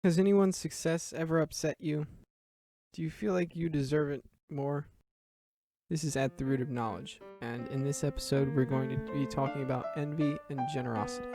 Has anyone's success ever upset you? Do you feel like you deserve it more? This is At the Root of Knowledge, and in this episode, we're going to be talking about envy and generosity.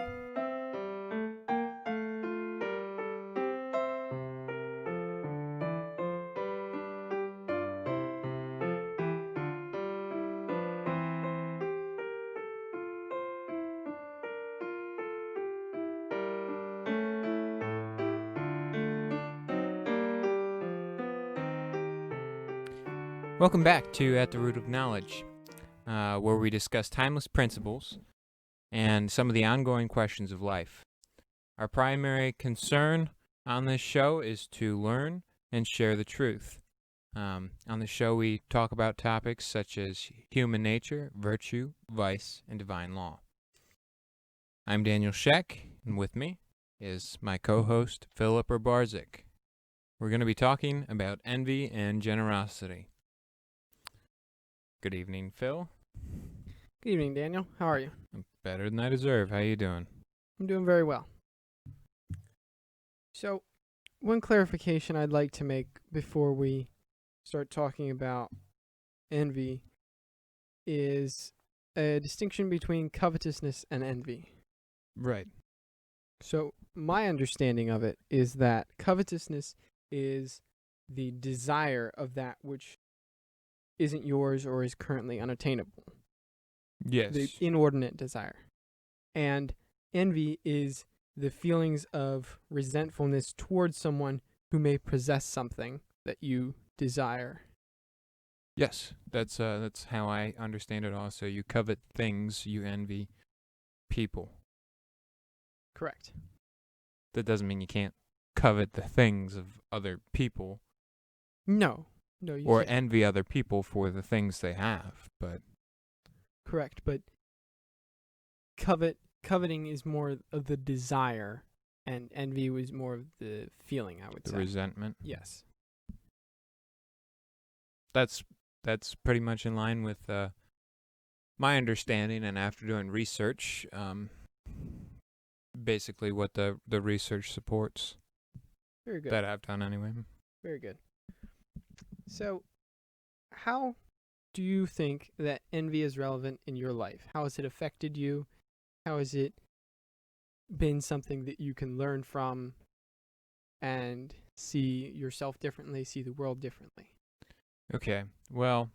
Welcome back to At the Root of Knowledge, where we discuss timeless principles and some of the ongoing questions of life. Our primary concern on this show is to learn and share the truth. On the show, we talk about topics such as human nature, virtue, vice, and divine law. I'm Daniel Sheck, and with me is my co-host, Philip Barzik. We're going to be talking about envy and generosity. Good evening, Phil. Good evening, Daniel. How are you? I'm better than I deserve. How you doing? I'm doing very well. So, one clarification I'd like to make before we start talking about envy is a distinction between covetousness and envy. Right. So, my understanding of it is that covetousness is the desire of that which isn't yours or is currently unattainable. Yes. The inordinate desire. And envy is the feelings of resentfulness towards someone who may possess something that you desire. Yes. That's how I understand it also. You covet things, you envy people. Correct. That doesn't mean you can't covet the things of other people No, you or can't. envy other people for the things they have, but Correct, but coveting is more of the desire, and envy was more of the feeling, I would the say. resentment. Yes. That's pretty much in line with my understanding, and after doing research, basically what the research supports. Very good. That I've done anyway. Very good. So, how do you think that envy is relevant in your life? How has it affected you? How has it been something that you can learn from and see yourself differently, see the world differently? Okay. Well,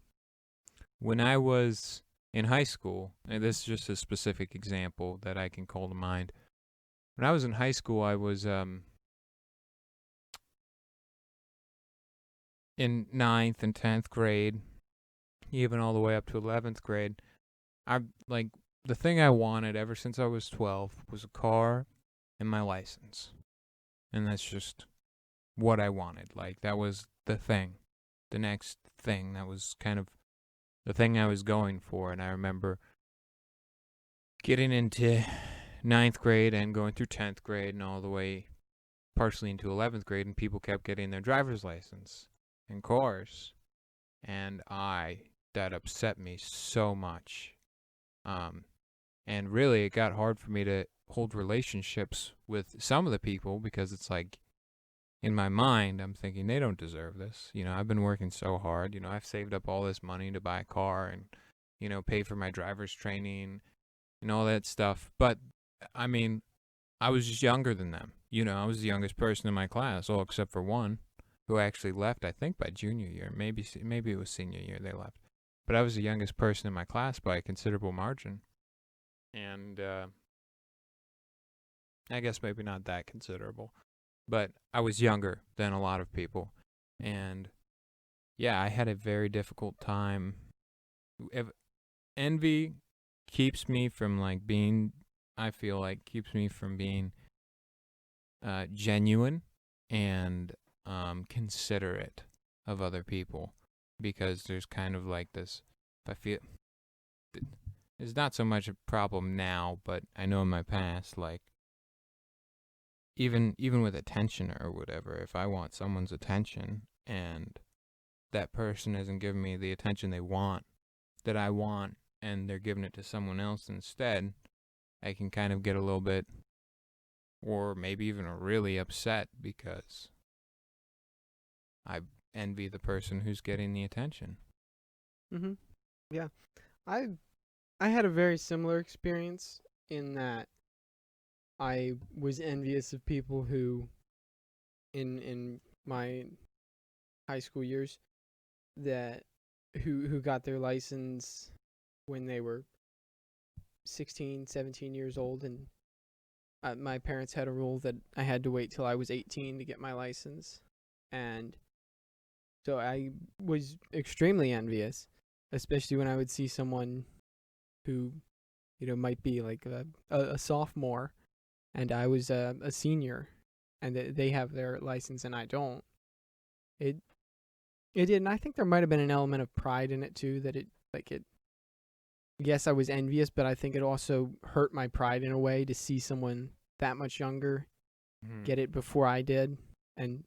when I was in high school, and this is just a specific example that I can call to mind. When I was in high school, I was in 9th and 10th grade, even all the way up to 11th grade. The thing I wanted ever since I was 12 was a car and my license. And that's just what I wanted. Like, that was the thing. The next thing. That was kind of the thing I was going for. And I remember getting into 9th grade and going through 10th grade and all the way partially into 11th grade, and people kept getting their driver's license and cars. And that upset me so much. And really, it got hard for me to hold relationships with some of the people because it's like, in my mind, I'm thinking they don't deserve this. You know, I've been working so hard. You know, I've saved up all this money to buy a car and, you know, pay for my driver's training and all that stuff. But, I mean, I was just younger than them. You know, I was the youngest person in my class, all except for one who actually left, I think, by junior year. Maybe it was senior year they left. But I was the youngest person in my class by a considerable margin. And I guess maybe not that considerable. But I was younger than a lot of people. And, yeah, I had a very difficult time. Envy keeps me from, being genuine and considerate of other people, because there's kind of like this, I feel it's not so much a problem now, but I know in my past, like, even with attention or whatever, if I want someone's attention and that person isn't giving me the attention that I want, and they're giving it to someone else instead, I can kind of get a little bit or maybe even really upset because I envy the person who's getting the attention. Mhm. Yeah. I I had a very similar experience in that I was envious of people who in my high school years that who got their license when they were 16, 17 years old, and my parents had a rule that I had to wait till I was 18 to get my license. And so I was extremely envious, especially when I would see someone who, might be like a sophomore and I was a senior and they have their license and I don't. It it did, and I think there might have been an element of pride in it too, that it yes, I was envious, but I think it also hurt my pride in a way to see someone that much younger Mm-hmm. get it before I did, and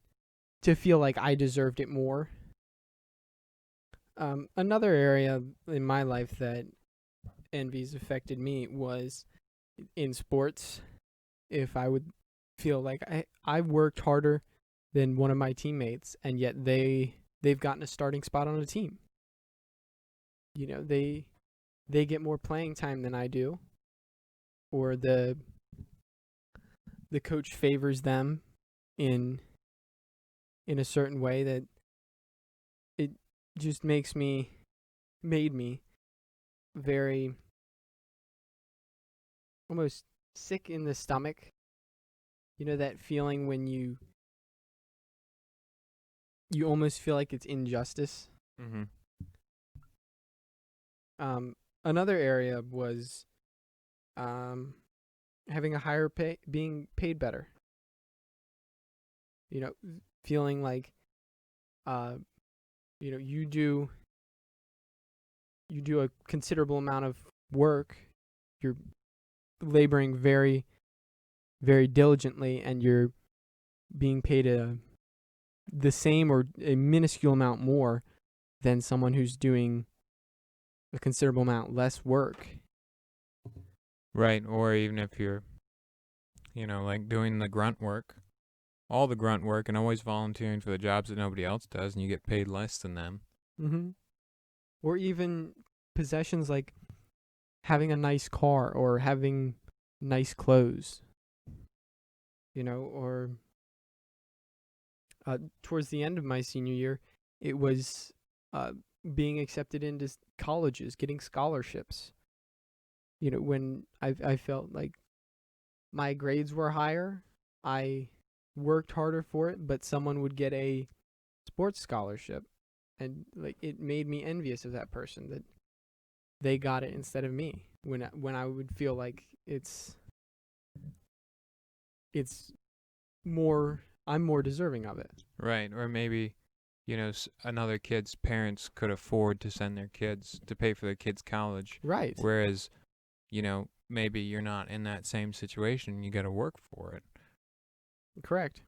to feel like I deserved it more. Another area in my life that envy's affected me was in sports. If I would feel like I worked harder than one of my teammates, and yet they've gotten a starting spot on a team. They get more playing time than I do, or the coach favors them in a certain way that it just made me very almost sick in the stomach. You know that feeling when you almost feel like it's injustice. Mm-hmm. Another area was having a higher pay, being paid better. You know, feeling like uh, you do a considerable amount of work. You're laboring very, very diligently, and you're being paid the same or a minuscule amount more than someone who's doing a considerable amount less work. Right, or even if you're, like doing the grunt work, all the grunt work, and always volunteering for the jobs that nobody else does, and you get paid less than them. Mm-hmm. Or even possessions like having a nice car or having nice clothes, or towards the end of my senior year, it was uh, being accepted into colleges, getting scholarships. When I felt like my grades were higher, I worked harder for it, but someone would get a sports scholarship, and like it made me envious of that person that they got it instead of me. When I would feel like it's more I'm more deserving of it. Right, or maybe, another kid's parents could afford to send their kids to pay for their kids' college, Right. whereas, maybe you're not in that same situation. You got to work for it. Correct.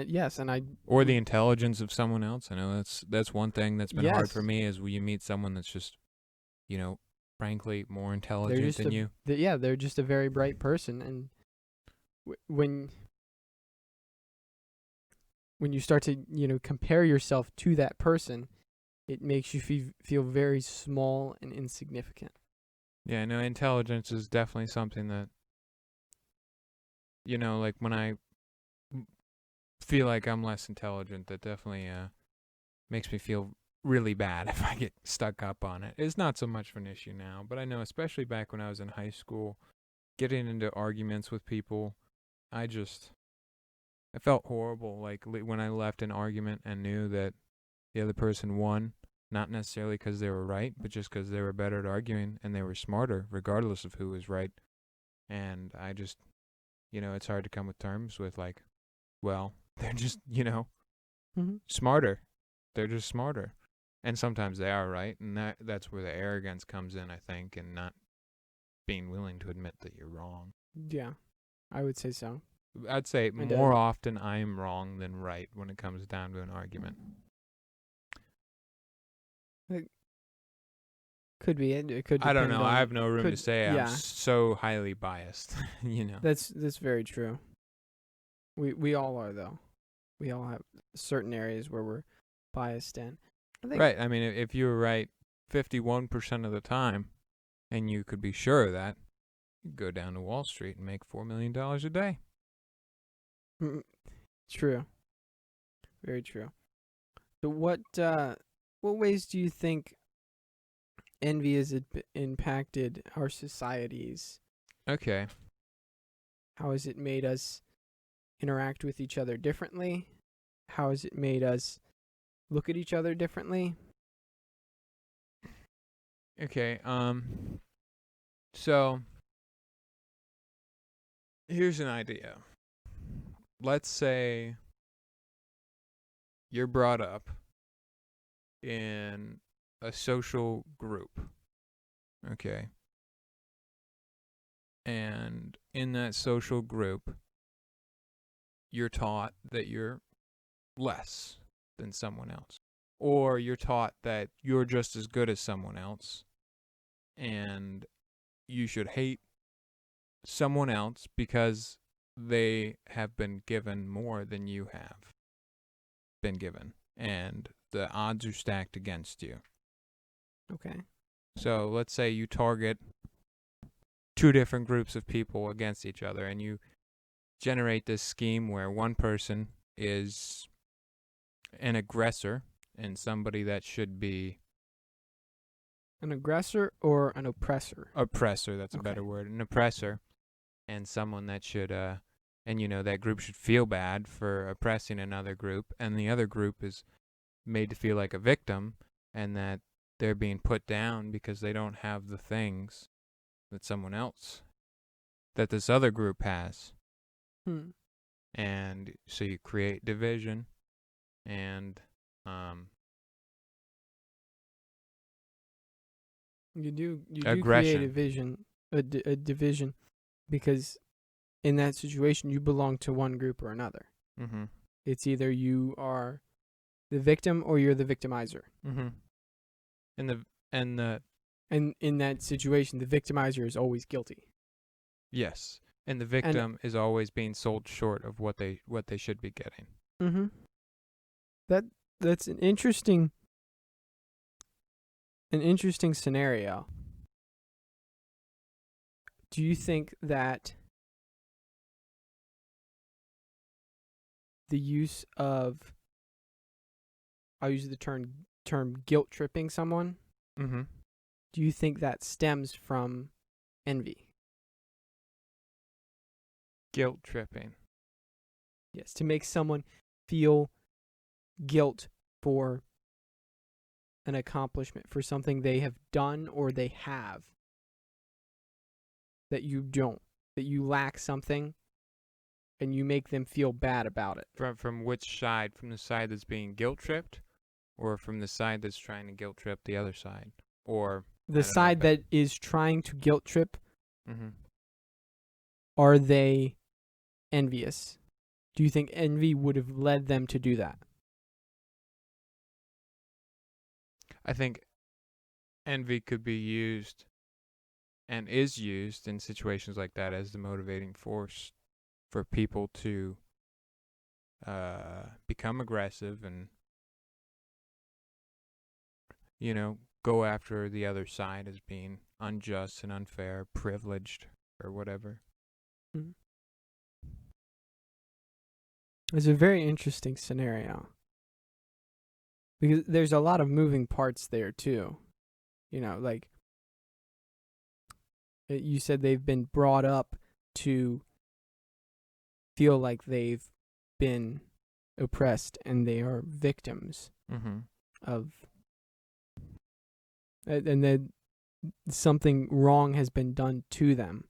Yes, and I Or the intelligence of someone else. I know that's one thing that's been hard for yes, me is when you meet someone that's just, frankly more they're intelligent just than a you. they're just a very bright person, and when you start to compare yourself to that person, it makes you feel very small and insignificant. Yeah, no, intelligence is definitely something that, like when I feel like I'm less intelligent, that definitely makes me feel really bad if I get stuck up on it. It's not so much of an issue now, but I know especially back when I was in high school, getting into arguments with people, I felt horrible. Like when I left an argument and knew that the other person won, not necessarily because they were right, but just because they were better at arguing and they were smarter, regardless of who was right. And I just, it's hard to come with terms with like, well, they're just, Mm-hmm. smarter. They're just smarter. And sometimes they are right, and that's where the arrogance comes in, I think, and not being willing to admit that you're wrong. Yeah, I would say so. I'd say And more often I'm wrong than right when it comes down to an argument. Could be. It could I don't depend know. I on. have no room to Could say. I'm yeah. so highly biased. That's very true. We all are though. We all have certain areas where we're biased in. I think. Right. I mean, if you were right 51% of the time, and you could be sure of that, you'd go down to Wall Street and make $4 million a day. True. Very true. So what ways do you think envy has impacted our societies? Okay. How has it made us interact with each other differently? How has it made us look at each other differently? Okay. So here's an idea. Let's say you're brought up in a social group. Okay. And in that social group, you're taught that you're less than someone else. Or you're taught that you're just as good as someone else. And you should hate someone else because they have been given more than you have been given. And the odds are stacked against you. Okay. So let's say you target two different groups of people against each other, and you generate this scheme where one person is an aggressor and somebody that should be an aggressor or an oppressor? Oppressor, that's a better word. An oppressor, and someone that should and that group should feel bad for oppressing another group, and the other group is made to feel like a victim, and that they're being put down because they don't have the things that that this other group has. And so you create division, and you do aggression. create a division, because in that situation you belong to one group or another. Mm-hmm. It's either you are the victim or you're the victimizer. Mm-hmm. And in that situation, the victimizer is always guilty. Yes, and the victim is always being sold short of what they should be getting. Mm-hmm. That's an interesting scenario. Do you think that the use of, I'll use the term guilt tripping someone, Mm-hmm. do you think that stems from envy? Guilt tripping. Yes, to make someone feel guilt for an accomplishment, for something they have done or they have that you don't, that you lack something, and you make them feel bad about it. From which side? From the side that's being guilt tripped, or from the side that's trying to guilt trip the other side, or the side that is trying to guilt trip? Mm-hmm. Are they envious? Do you think envy would have led them to do that? I think envy could be used and is used in situations like that as the motivating force for people to become aggressive and go after the other side as being unjust and unfair, privileged, or whatever. Mm-hmm. It's a very interesting scenario, because there's a lot of moving parts there too. Like you said, they've been brought up to feel like they've been oppressed and they are victims of, and that something wrong has been done to them.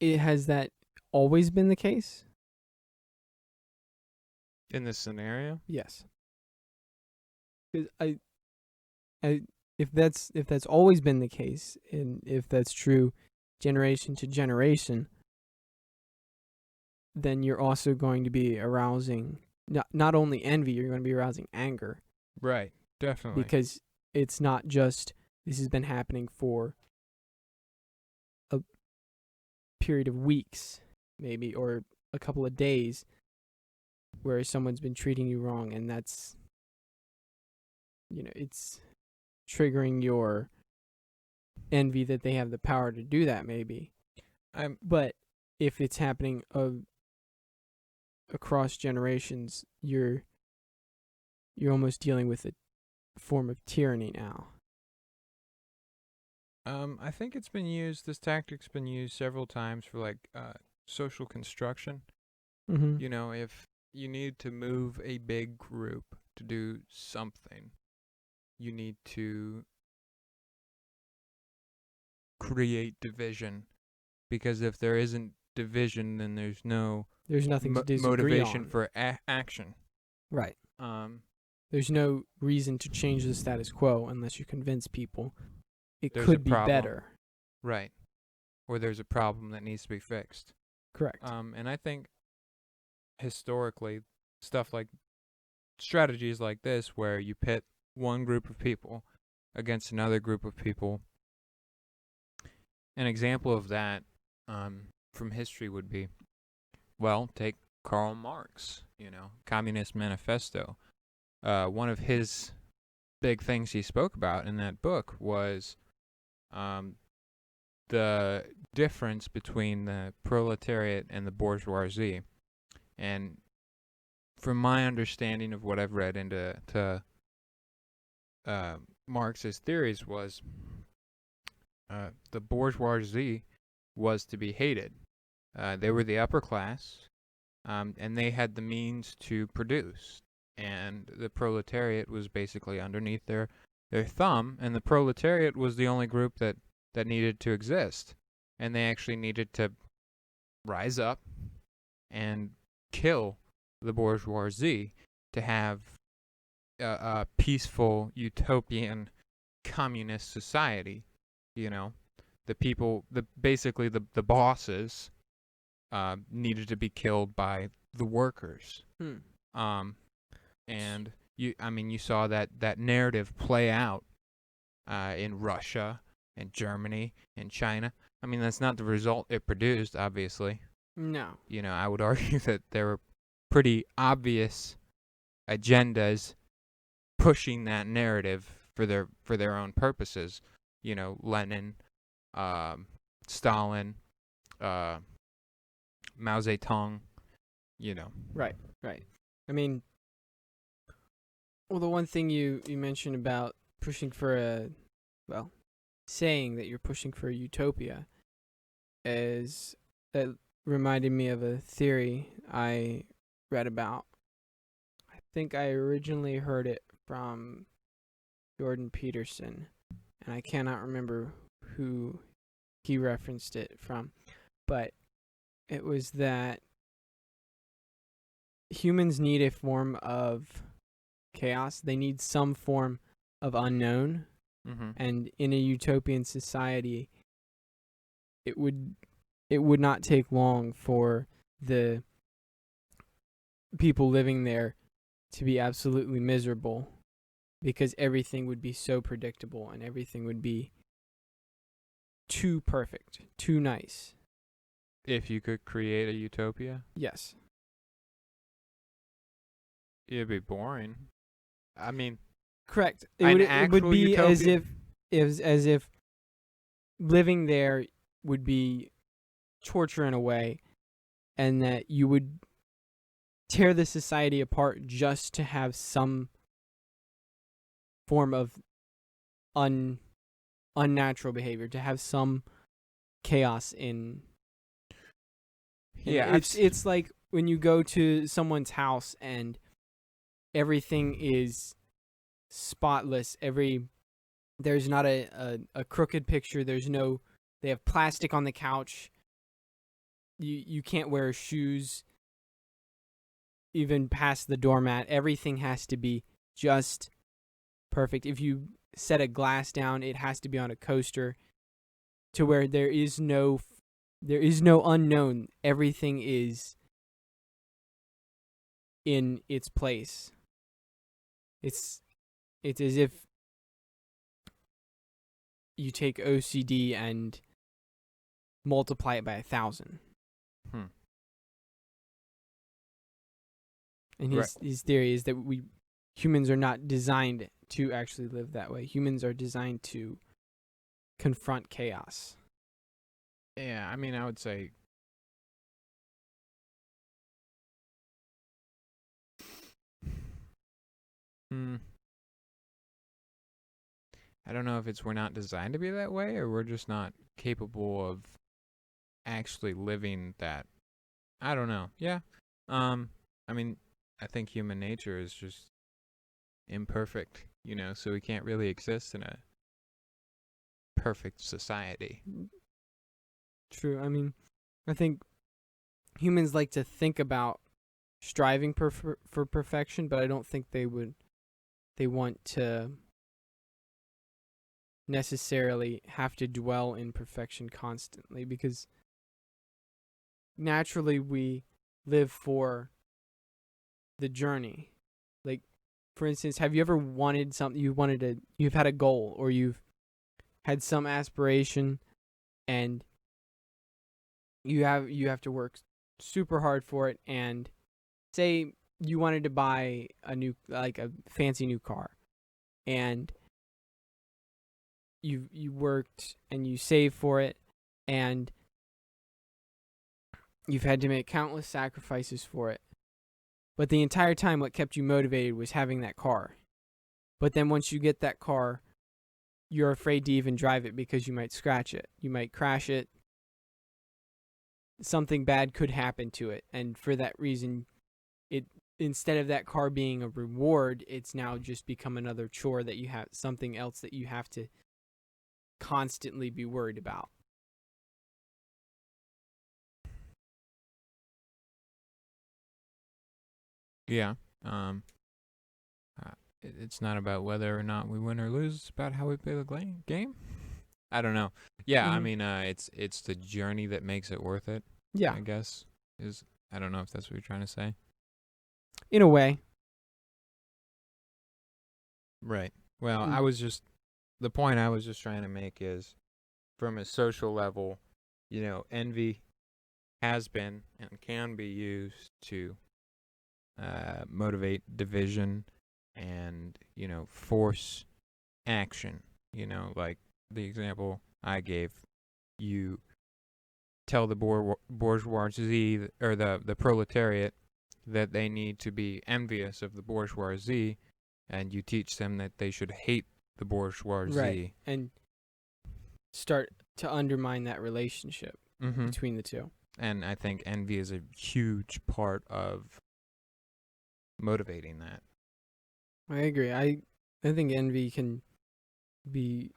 Has that always been the case? In this scenario? Yes. Because if that's always been the case, and if that's true generation to generation, then you're also going to be arousing not only envy, you're going to be arousing anger. Right. Definitely. because it's not just this has been happening for a period of weeks, maybe, or a couple of days, where someone's been treating you wrong, and that's, it's triggering your envy that they have the power to do that, maybe. But if it's happening across generations, you're almost dealing with a form of tyranny now. I think it's been used. This tactic's been used several times for like social construction. Mm-hmm. You know, if you need to move a big group to do something, you need to create division, because if there isn't division, then there's nothing to disagree motivation on. for action. Right. There's no reason to change the status quo unless you convince people it could be better. Right. Or there's a problem that needs to be fixed. Correct. And I think historically, stuff like strategies like this, where you pit one group of people against another group of people. An example of that from history would be, well, take Karl Marx, Communist Manifesto. One of his big things he spoke about in that book was the difference between the proletariat and the bourgeoisie. And from my understanding of what I've read into Marx's theories was the bourgeoisie was to be hated. They were the upper class, and they had the means to produce. And the proletariat was basically underneath their thumb, and the proletariat was the only group that needed to exist. And they actually needed to rise up and kill the bourgeoisie to have a peaceful, utopian, communist society. The people, basically the bosses, needed to be killed by the workers. And you saw that narrative play out in Russia and Germany and China. I mean, that's not the result it produced, obviously. No. I would argue that there were pretty obvious agendas pushing that narrative for their own purposes. Lenin, Stalin, Mao Zedong. Right. I mean, well, the one thing you mentioned about pushing for saying that you're pushing for a utopia is that reminded me of a theory I read about. I think I originally heard it from Jordan Peterson, and I cannot remember who he referenced it from, but it was that humans need a form of chaos. They need some form of unknown. Mm-hmm. And in a utopian society, it would not take long for the people living there to be absolutely miserable, because everything would be so predictable and everything would be too perfect, too nice. If you could create a utopia? Yes. It'd be boring. I mean, correct. It would be utopia? as if living there would be torture in a way, and that you would tear the society apart just to have some form of unnatural behavior, to have some chaos in. Yeah, it's like when you go to someone's house and everything is spotless. There's not a crooked picture. They have plastic on the couch. You can't wear shoes even past the doormat. Everything has to be just perfect. If you set a glass down, it has to be on a coaster, to where there is no unknown. Everything is in its place. It's it's as if you take OCD and multiply it by 1,000. Hmm. And Right. his theory is that humans are not designed to actually live that way. Humans are designed to confront chaos. Yeah, I mean, I would say hmm, I don't know if it's we're not designed to be that way or we're just not capable of actually living that. I don't know. Yeah. I mean, I think human nature is just imperfect, so we can't really exist in a perfect society. True. I mean, I think humans like to think about striving for perfection, but I don't think they want to necessarily have to dwell in perfection constantly, because naturally we live for the journey. Like, for instance, have you ever wanted something, you've had a goal, or you've had some aspiration, and you have to work super hard for it, and say you wanted to buy a fancy new car, and you worked and you saved for it, and you've had to make countless sacrifices for it. But the entire time what kept you motivated was having that car. But then once you get that car, you're afraid to even drive it because you might scratch it. You might crash it. Something bad could happen to it. And for that reason, instead of that car being a reward, it's now just become another chore that you have, something else that you have to constantly be worried about. Yeah. It's not about whether or not we win or lose. It's about how we play the game. I don't know. Yeah, I mean, it's the journey that makes it worth it. Yeah. I guess I don't know if that's what you're trying to say. In a way. Right. Well, the point I was just trying to make is, from a social level, envy has been and can be used to motivate division and, force action. Like the example I gave, you tell the bourgeoisie or the proletariat that they need to be envious of the bourgeoisie, and you teach them that they should hate the bourgeoisie. Right. And start to undermine that relationship between the two. And I think envy is a huge part of motivating that. I agree. I think envy can be...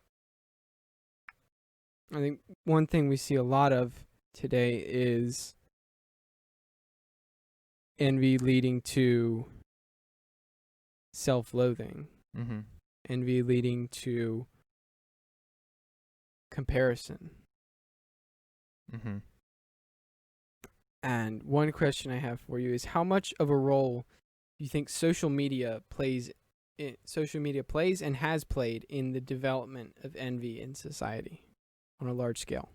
I think one thing we see a lot of today is envy leading to self-loathing. Mm-hmm. Envy leading to comparison. Mm-hmm. And one question I have for you is, how much of a role do you think social media plays and has played in the development of envy in society on a large scale?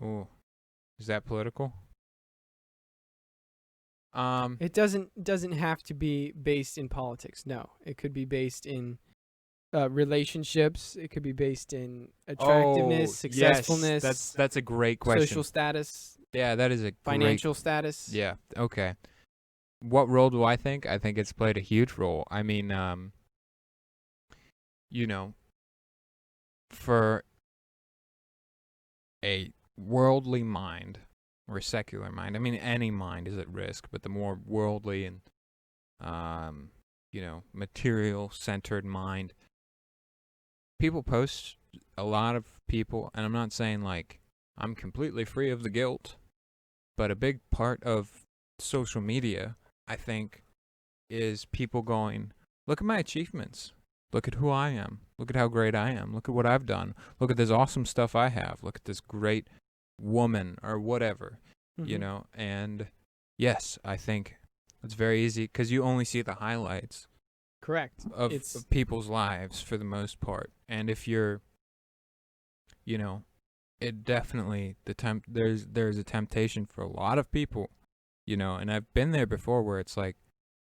Oh, is that political? It doesn't have to be based in politics. No, it could be based in relationships. It could be based in attractiveness, successfulness. Yes, that's a great question. Social status. Yeah, that is a financial status. Yeah. Okay. What role do I think? I think it's played a huge role. I mean, for a worldly mind or a secular mind, I mean, any mind is at risk, but the more worldly and, material-centered mind, people post, a lot of people, and I'm not saying, like, I'm completely free of the guilt, but a big part of social media, I think, is people going, look at my achievements. Look at who I am. Look at how great I am. Look at what I've done. Look at this awesome stuff I have. Look at this great woman or whatever, and yes, I think it's very easy because you only see the highlights. Correct. of people's lives for the most part. And if you're, you know, it definitely there's a temptation for a lot of people, you know, and I've been there before where it's like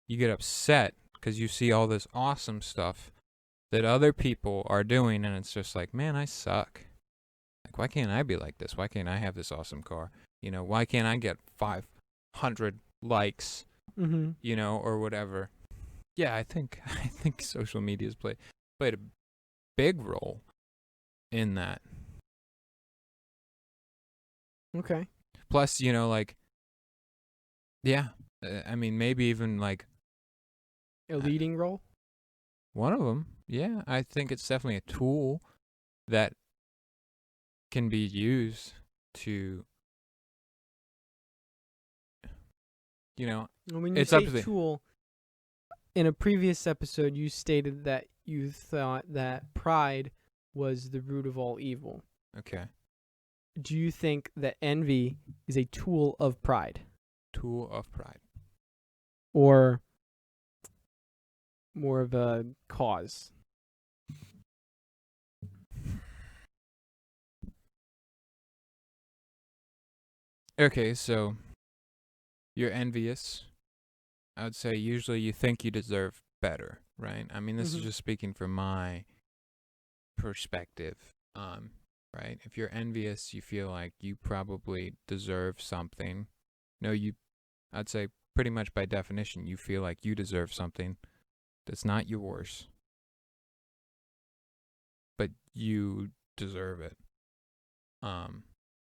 you get upset because you see all this awesome stuff that other people are doing, and it's just like, man, I suck. Like, why can't I be like this? Why can't I have this awesome car? You know, why can't I get 500 likes, Mm-hmm. you know, or whatever? Yeah, I think social media's played a big role in that. Okay. Plus, you know, like, yeah, I mean, maybe even like A leading role? one of them. Yeah, I think it's definitely a tool that can be used to, you know, When you it's up say to the tool, in a previous episode, you stated that you thought that pride was the root of all evil. okay, Do you think that envy is a tool of pride? tool of pride. Or more of a cause? Okay, so you're envious. I would say usually you think you deserve better, right? I mean, this is Mhm. just speaking from my perspective. Right? If you're envious, you feel like you probably deserve something. No, I'd say pretty much by definition, you feel like you deserve something that's not yours, but you deserve it.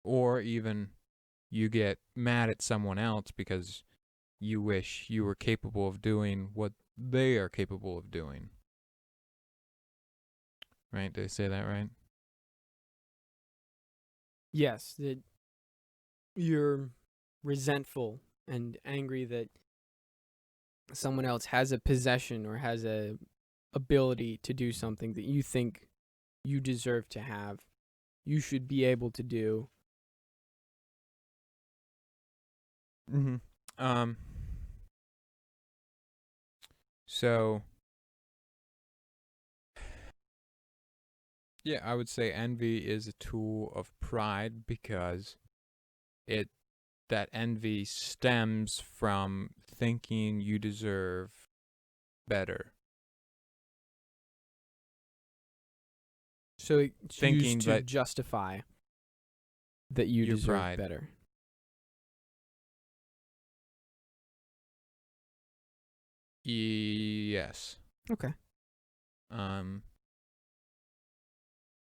Or even you get mad at someone else because you wish you were capable of doing what they are capable of doing. Right? Did I say that right? Yes, that you're resentful and angry that someone else has a possession or has a ability to do something that you think you deserve to have, you should be able to do. Mm-hmm. So yeah, I would say envy is a tool of pride because that envy stems from thinking you deserve better. So it's used Thinking to that justify that you your deserve pride. better. Yes. Okay.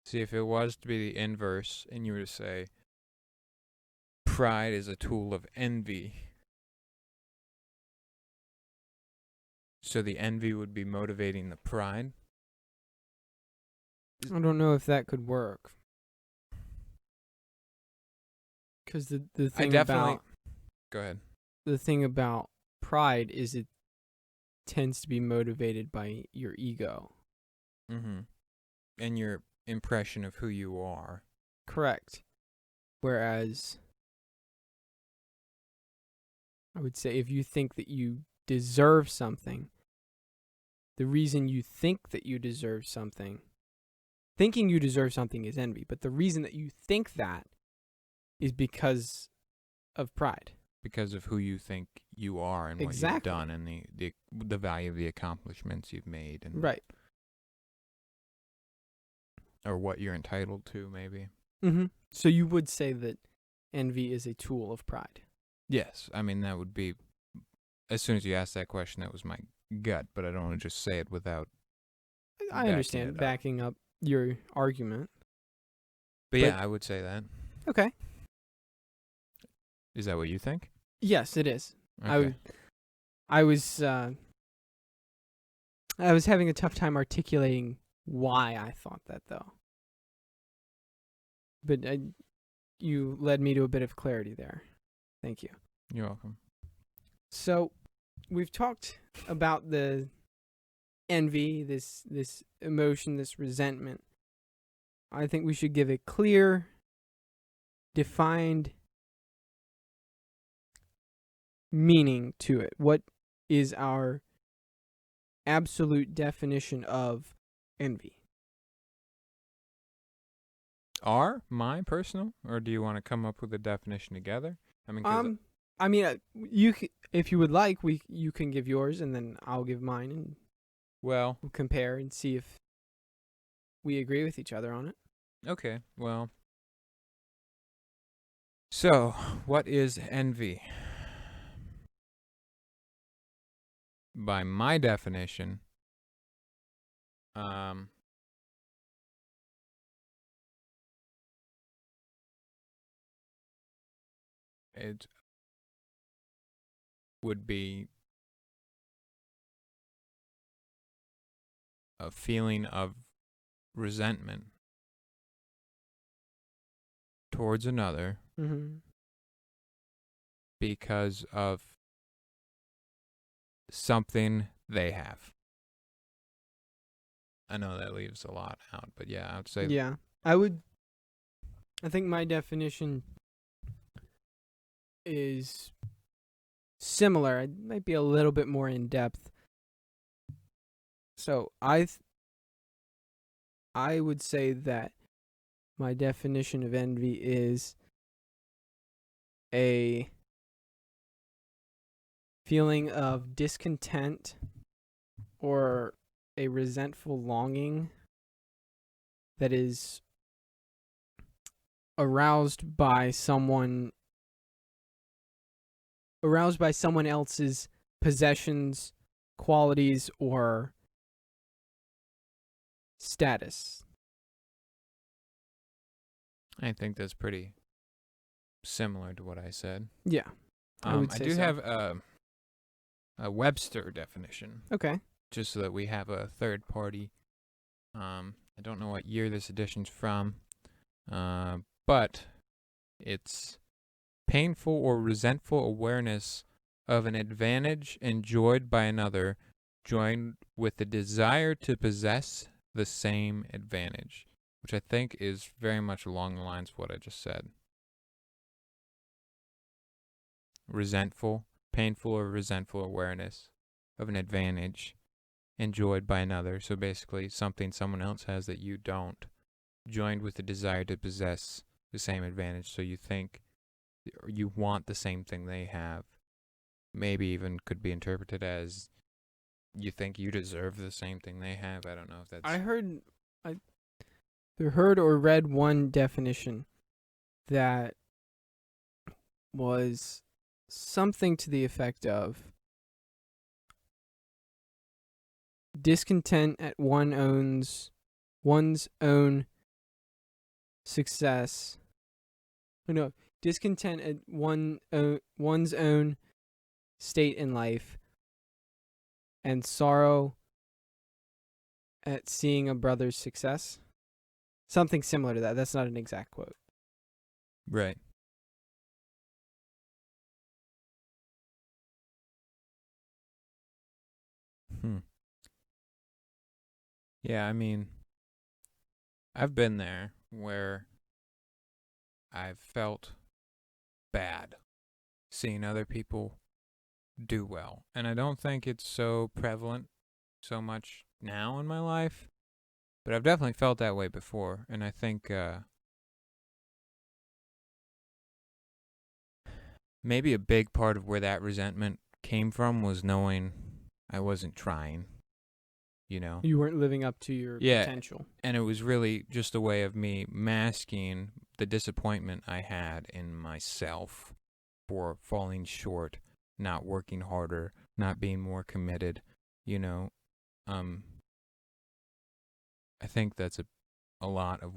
See, if it was to be the inverse and you were to say pride is a tool of envy, so the envy would be motivating the pride. I don't know if that could work. Because the I thing definitely. about Go ahead. the thing about pride is it tends to be motivated by your ego. Mm-hmm. And your impression of who you are. Correct. Whereas I would say if you think that you deserve something, the reason you think that you deserve something, thinking you deserve something is envy, but the reason that you think that is because of pride. Because of who you think you are and what you've done and the value of the accomplishments you've made and Right. or what you're entitled to, maybe. Mm-hmm. So you would say that envy is a tool of pride. Yes, I mean that would be. As soon as you asked that question, that was my gut, but I don't want to just say it without. I understand backing up your argument. But yeah, I would say that. Okay. Is that what you think? Yes, it is. Okay. I was having a tough time articulating why I thought that, though. But you led me to a bit of clarity there. Thank you. You're welcome. So, we've talked about the envy, this emotion, this resentment. I think we should give a clear, defined meaning to it. What is our absolute definition of envy? My personal, or do you want to come up with a definition together? I mean, I mean, if you would like, you can give yours, and then I'll give mine, and well, we'll compare and see if we agree with each other on it. okay, well. So, what is envy? By my definition, it would be a feeling of resentment towards another Mm-hmm. because of something they have. I know that leaves a lot out, but yeah, I would say. Yeah, I think my definition is similar. It might be a little bit more in depth. So I would say that my definition of envy is a feeling of discontent or a resentful longing that is aroused by someone else's possessions, qualities, or status. I think that's pretty similar to what I said. Yeah, I would I say do so. have a Webster definition, Okay. just so that we have a third party. I don't know what year this edition's from, but it's painful or resentful awareness of an advantage enjoyed by another, joined with the desire to possess the same advantage, which I think is very much along the lines of what I just said. Painful or resentful awareness of an advantage enjoyed by another. So basically, something someone else has that you don't, joined with the desire to possess the same advantage. So you think, or you want the same thing they have. Maybe even could be interpreted as you think you deserve the same thing they have. I don't know if that's. I heard or read one definition that was something to the effect of discontent at one's own success. No, discontent at one's own state in life, and sorrow at seeing a brother's success. Something similar to that. That's not an exact quote. Right. Yeah, I mean, I've been there where I've felt bad seeing other people do well. And I don't think it's so prevalent so much now in my life, but I've definitely felt that way before. And I think maybe a big part of where that resentment came from was knowing I wasn't trying, you know? You weren't living up to your potential. And it was really just a way of me masking the disappointment I had in myself for falling short, not working harder, not being more committed, you know. I think that's a lot of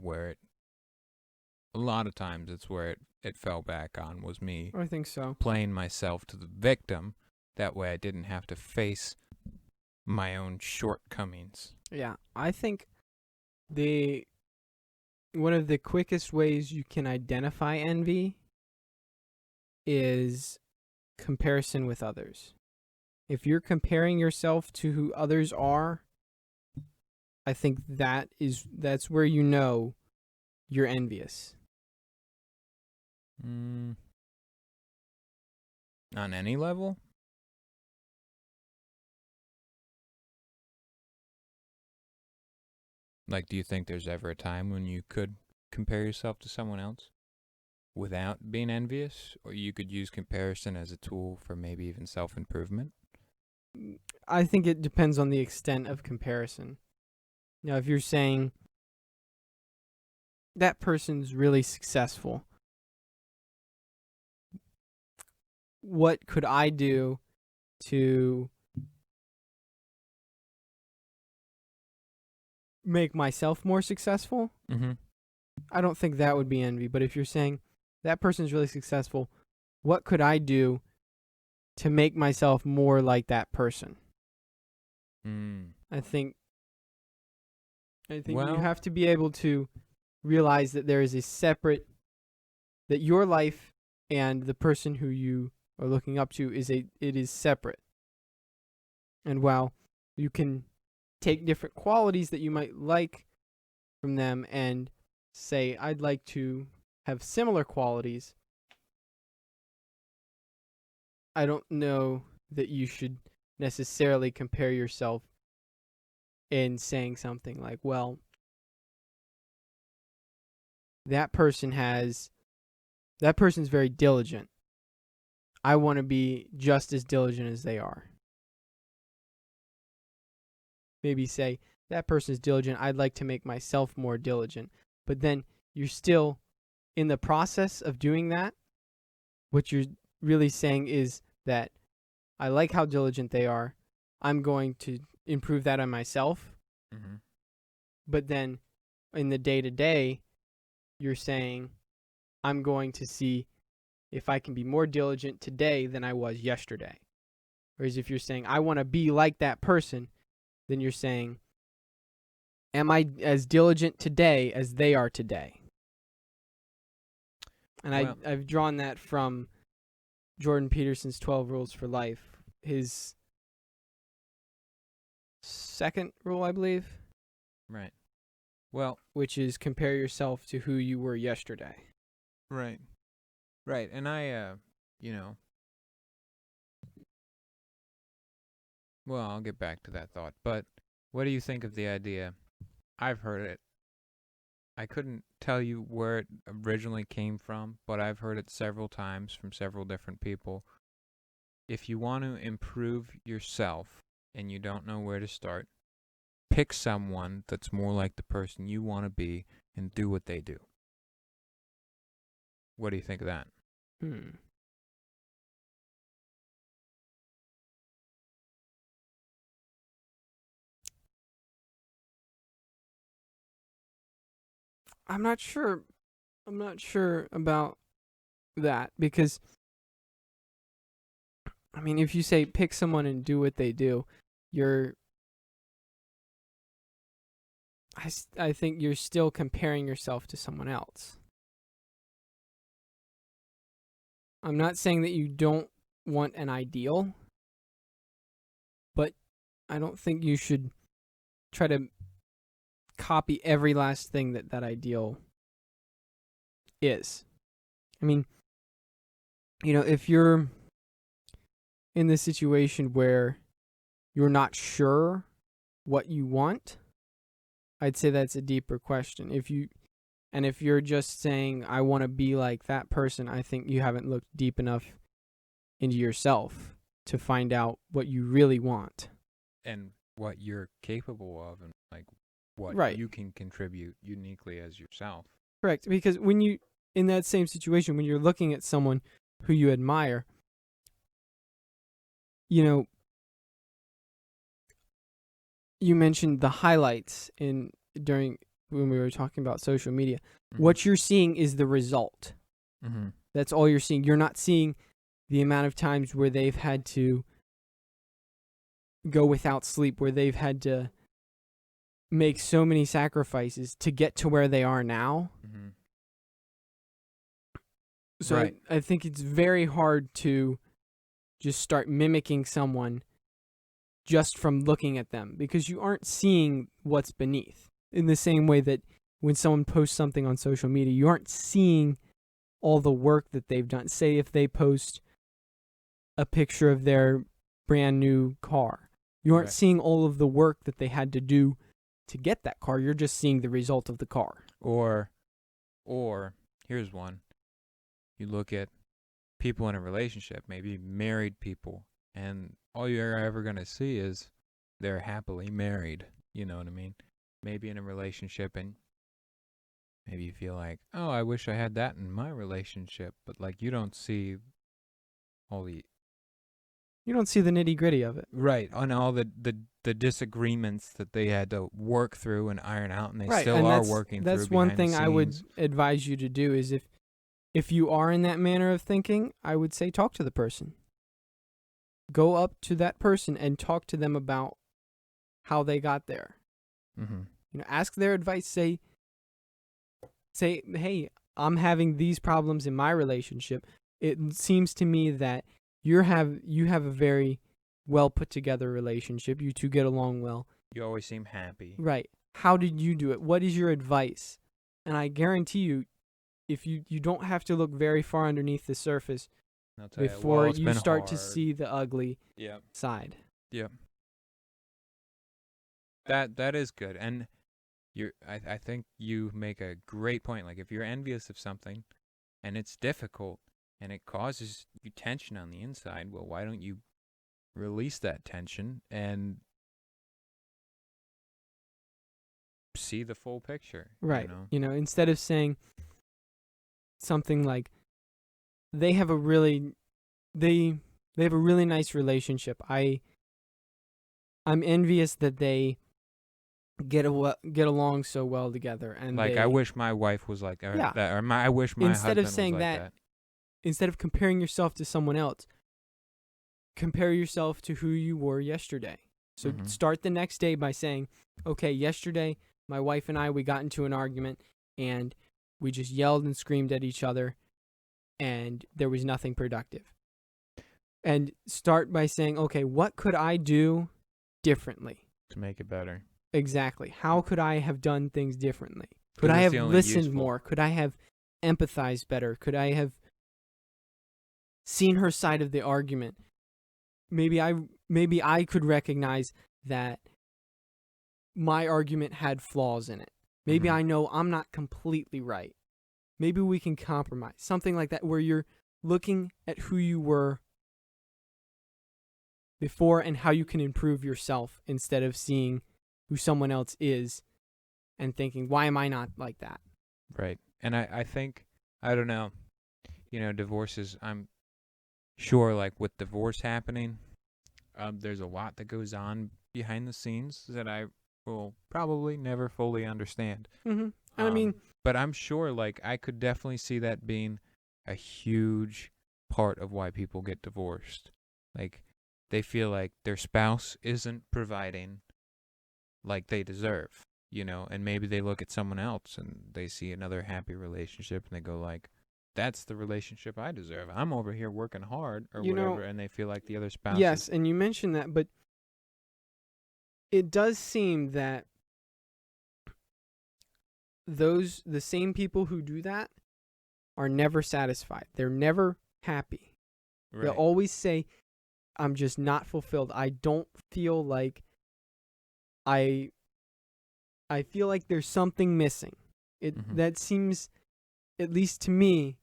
times it's where it fell back on, was me I think so. playing myself to the victim. That way I didn't have to face my own shortcomings. Yeah, I think one of the quickest ways you can identify envy is comparison with others. If you're comparing yourself to who others are, I think that's where you know you're envious. On any level? Like, do you think there's ever a time when you could compare yourself to someone else without being envious? Or you could use comparison as a tool for maybe even self-improvement? I think it depends on the extent of comparison. Now, if you're saying that person's really successful, what could I do to make myself more successful? Mm-hmm. I don't think that would be envy. But if you're saying that person's really successful, what could I do to make myself more like that person? I think you have to be able to realize that there is a separate, that your life and the person who you are looking up to it is separate. And while you can take different qualities that you might like from them and say, I'd like to have similar qualities, I don't know that you should necessarily compare yourself in saying something like, well, that person's very diligent. I want to be just as diligent as they are. Maybe say, that person is diligent. I'd like to make myself more diligent. But then you're still in the process of doing that. What you're really saying is that I like how diligent they are. I'm going to improve that on myself. Mm-hmm. But then in the day-to-day, you're saying, I'm going to see if I can be more diligent today than I was yesterday. Whereas if you're saying, I want to be like that person, then you're saying, am I as diligent today as they are today? And I've drawn that from Jordan Peterson's 12 Rules for Life. His second rule, I believe. Right. Well, which is compare yourself to who you were yesterday. Right. Right. And I, well, I'll get back to that thought. But what do you think of the idea? I've heard it. I couldn't tell you where it originally came from, but I've heard it several times from several different people. If you want to improve yourself and you don't know where to start, pick someone that's more like the person you want to be and do what they do. What do you think of that? I'm not sure about that, because I mean, if you say pick someone and do what they do, I think you're still comparing yourself to someone else. I'm not saying that you don't want an ideal, but I don't think you should try to copy every last thing that ideal is. I mean, if you're in this situation where you're not sure what you want, I'd say that's a deeper question. If you're just saying, I want to be like that person, I think you haven't looked deep enough into yourself to find out what you really want. And what you're capable of, and like what you can contribute uniquely as yourself. Correct. Because when you, in that same situation, when you're looking at someone who you admire, you mentioned the highlights during when we were talking about social media. Mm-hmm. What you're seeing is the result. Mm-hmm. That's all you're seeing. You're not seeing the amount of times where they've had to go without sleep, where they've had to make so many sacrifices to get to where they are now. Mm-hmm. So right. I think it's very hard to just start mimicking someone just from looking at them, because you aren't seeing what's beneath. In the same way that when someone posts something on social media, you aren't seeing all the work that they've done. Say if they post a picture of their brand new car, you aren't seeing all of the work that they had to do to get that car. You're just seeing the result of the car. Or here's one. You look at people in a relationship, maybe married people, and all you're ever going to see is they're happily married. You know what I mean? Maybe in a relationship, and maybe you feel like, oh, I wish I had that in my relationship. But, like, you don't see all the... You don't see the nitty-gritty of it. Right. On all the disagreements that they had to work through and iron out, and they Right, still and are that's, working that's through one behind the thing I would scenes. advise you to do is if you are in that manner of thinking, I would say talk to the person. Go up to that person and talk to them about how they got there. Mm-hmm. You know, ask their advice. Say, hey, I'm having these problems in my relationship. It seems to me that you have a very well put together relationship. You two get along well. You always seem happy. Right. How did you do it? What is your advice? And I guarantee you, if you don't have to look very far underneath the surface I'll tell before you you start to hard. see the ugly Yep. side. Yep. That is good. And I think you make a great point. Like, if you're envious of something and it's difficult and it causes you tension on the inside, well, why don't you release that tension and see the full picture? Right. You know? Instead of saying something like they have a really nice relationship. I'm envious that they get along so well together, and Like, I wish my wife was like Yeah. that, or I wish my Instead of husband saying was like that, instead of comparing yourself to someone else, compare yourself to who you were yesterday. So Mhm. start the next day by saying, okay, yesterday my wife and I, we got into an argument and we just yelled and screamed at each other and there was nothing productive. And start by saying, okay, what could I do differently? To make it better. Exactly. How could I have done things differently? Could 'Cause I it's have the only listened useful. more? Could I have empathized better? Could I have seen her side of the argument? Maybe I could recognize that my argument had flaws in it. Maybe Mhm. I know I'm not completely right. Maybe we can compromise. Something like that, where you're looking at who you were before and how you can improve yourself instead of seeing who someone else is and thinking, why am I not like that? Right. And I think, I don't know, divorces, I'm sure, like, with divorce happening, there's a lot that goes on behind the scenes that I will probably never fully understand. Mm-hmm. And I mean, but I'm sure, like, I could definitely see that being a huge part of why people get divorced. Like, they feel like their spouse isn't providing like they deserve, and maybe they look at someone else and they see another happy relationship and they go like, that's the relationship I deserve. I'm over here working hard or whatever, and they feel like the other spouse yes, and you mentioned that, but it does seem that the same people who do that are never satisfied. They're never happy. right. They'll always say, I'm just not fulfilled. I don't feel like I feel like there's something missing. That seems, at least to me,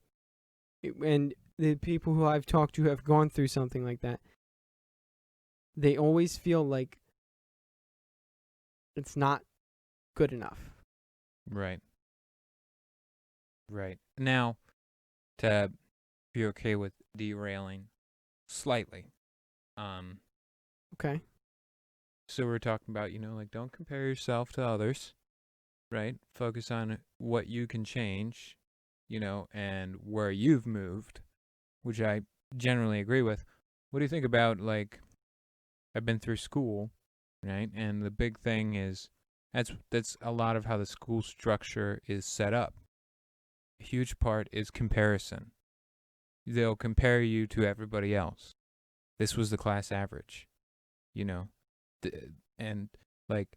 and the people who I've talked to have gone through something like that, they always feel like it's not good enough. Right. Right. Now, to be okay with derailing slightly. Okay. So we're talking about, like, don't compare yourself to others, right? Focus on what you can change, and where you've moved, which I generally agree with. What do you think about, like, I've been through school, right? And the big thing is that's a lot of how the school structure is set up. A huge part is comparison. They'll compare you to everybody else. This was the class average, and, like,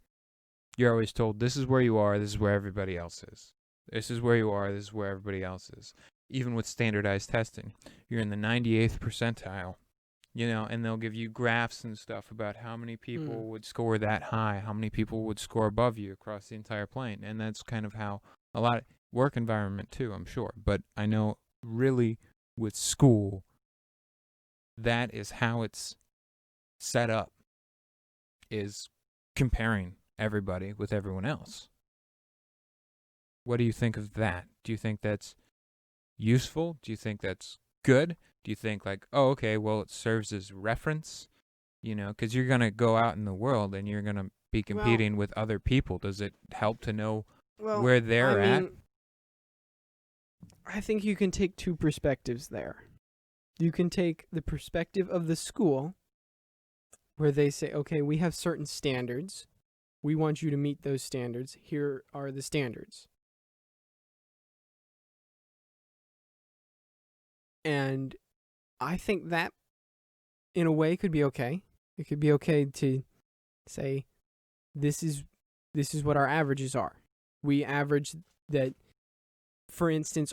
you're always told, this is where you are, this is where everybody else is. This is where you are, this is where everybody else is. Even with standardized testing, you're in the 98th percentile And they'll give you graphs and stuff about how many Mm. people would score that high, how many people would score above you across the entire plane. And that's kind of how a lot of work environment too, I'm sure. But I know really with school, that is how it's set up, is comparing everybody with everyone else. What do you think of that? Do you think that's useful? Do you think that's good? Do you think like, oh, okay, well, it serves as reference, because you're going to go out in the world and you're going to be Well, competing with other people. Does it help to know well, where I they're at? mean, I think you can take two perspectives there. You can take the perspective of the school, where they say, okay, we have certain standards. We want you to meet those standards. Here are the standards. And I think that, in a way, could be okay. It could be okay to say, this is what our averages are. We average that, for instance,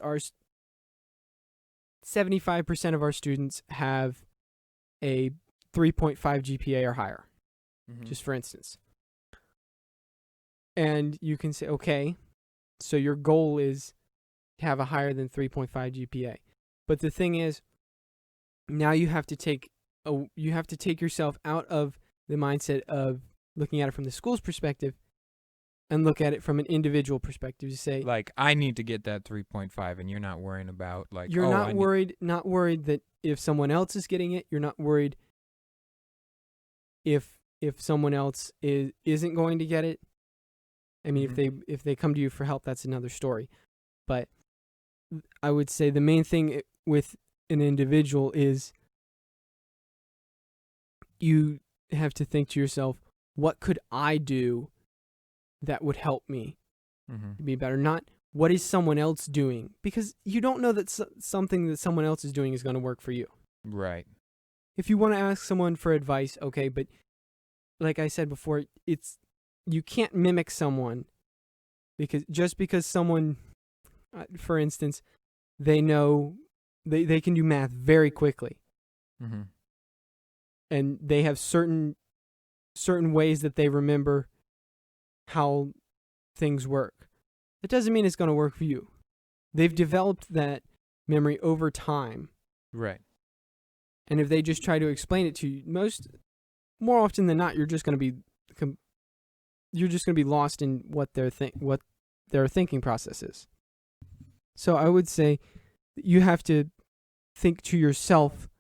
75% of our students have a 3.5 GPA or higher, just for instance. And you can say, okay, so your goal is to have a higher than 3.5 GPA. But the thing is, now you have to take yourself out of the mindset of looking at it from the school's perspective and look at it from an individual perspective. You say, like, I need to get that 3.5, and you're not worrying about like, you're not worried that if someone else is getting it, you're not worried if someone else isn't going to get it. I mean, if they come to you for help, that's another story. But I would say the main thing with an individual is you have to think to yourself, what could I do that would help me to be better? Not what is someone else doing, because you don't know that something that someone else is doing is going to work for you. Right. If you want to ask someone for advice, okay, but like I said before, you can't mimic someone because someone, for instance, they know they can do math very quickly, and they have certain ways that they remember how things work. It doesn't mean it's going to work for you. They've developed that memory over time. Right. And if they just try to explain it to you, more often than not, you're just going to be lost in what their thinking process is. So I would say you have to think to yourself,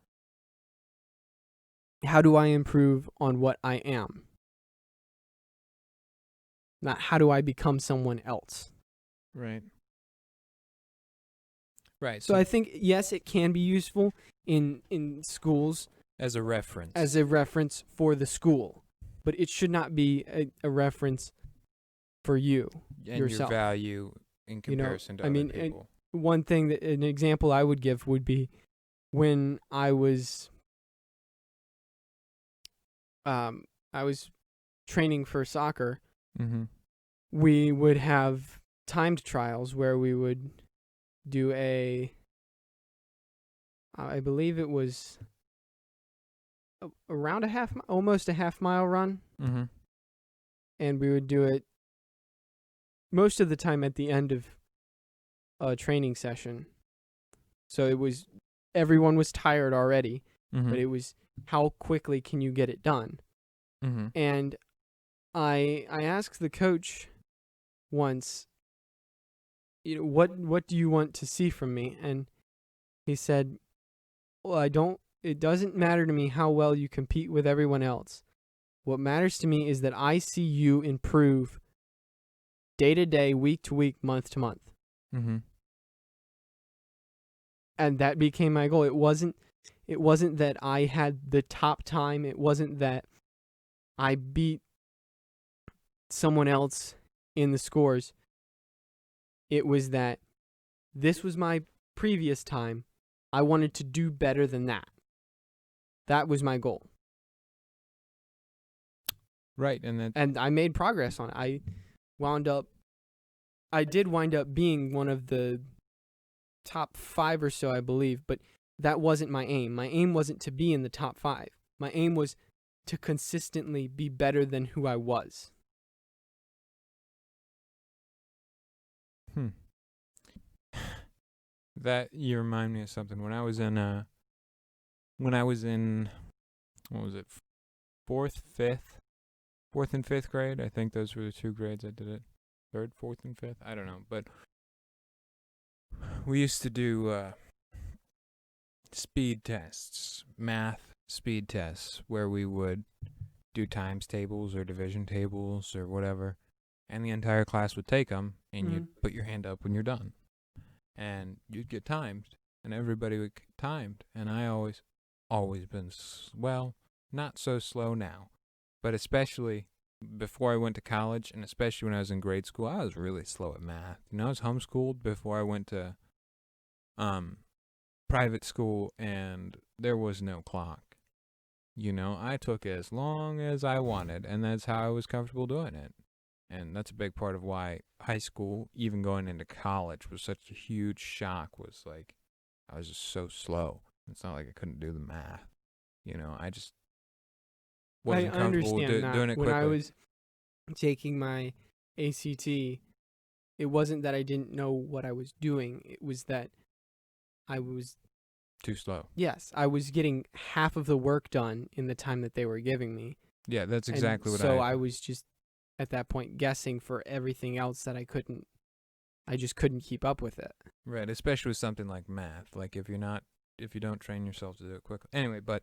how do I improve on what I am? Not how do I become someone else? Right. Right. So I think, yes, it can be useful in schools as a reference. As a reference for the school. But it should not be a reference for you, and yourself. Your value in comparison to other people. One thing an example I would give would be when I was training for soccer. We would have timed trials where we would do I believe it was around almost a half mile run. And we would do it most of the time at the end of a training session. So everyone was tired already, but it was how quickly can you get it done? And I asked the coach once, what do you want to see from me? And he said, well, it doesn't matter to me how well you compete with everyone else. What matters to me is that I see you improve day to day, week to week, month to month. And that became my goal. It wasn't that I had the top time. It wasn't that I beat someone else in the scores. It was that this was my previous time. I wanted to do better than that. That was my goal. Right, and I made progress on it. I did wind up being one of the top 5 or so, I believe, but that wasn't my aim. My aim wasn't to be in the top 5. My aim was to consistently be better than who I was. That you remind me of something. When I was in what was it, fourth and fifth grade? I think those were the 2 grades I did it. Third, fourth, and fifth. I don't know, but we used to do speed tests, math speed tests, where we would do times tables or division tables or whatever, and the entire class would take them, and you'd put your hand up when you're done, and you'd get timed, and everybody would get timed, and I always been not so slow now, but especially before I went to college, and especially when I was in grade school, I was really slow at math. I was homeschooled before I went to private school, and there was no clock. I took as long as I wanted, and that's how I was comfortable doing it. And that's a big part of why high school, even going into college, was such a huge shock, was like, I was just so slow. It's not like I couldn't do the math. I just wasn't comfortable doing it quickly. When I was taking my ACT, it wasn't that I didn't know what I was doing. It was that I was too slow. Yes, I was getting half of the work done in the time that they were giving me. Yeah, that's exactly what So I was just at that point guessing for everything else that I just couldn't keep up with it. Right, especially with something like math. Like if you don't train yourself to do it quickly. Anyway, but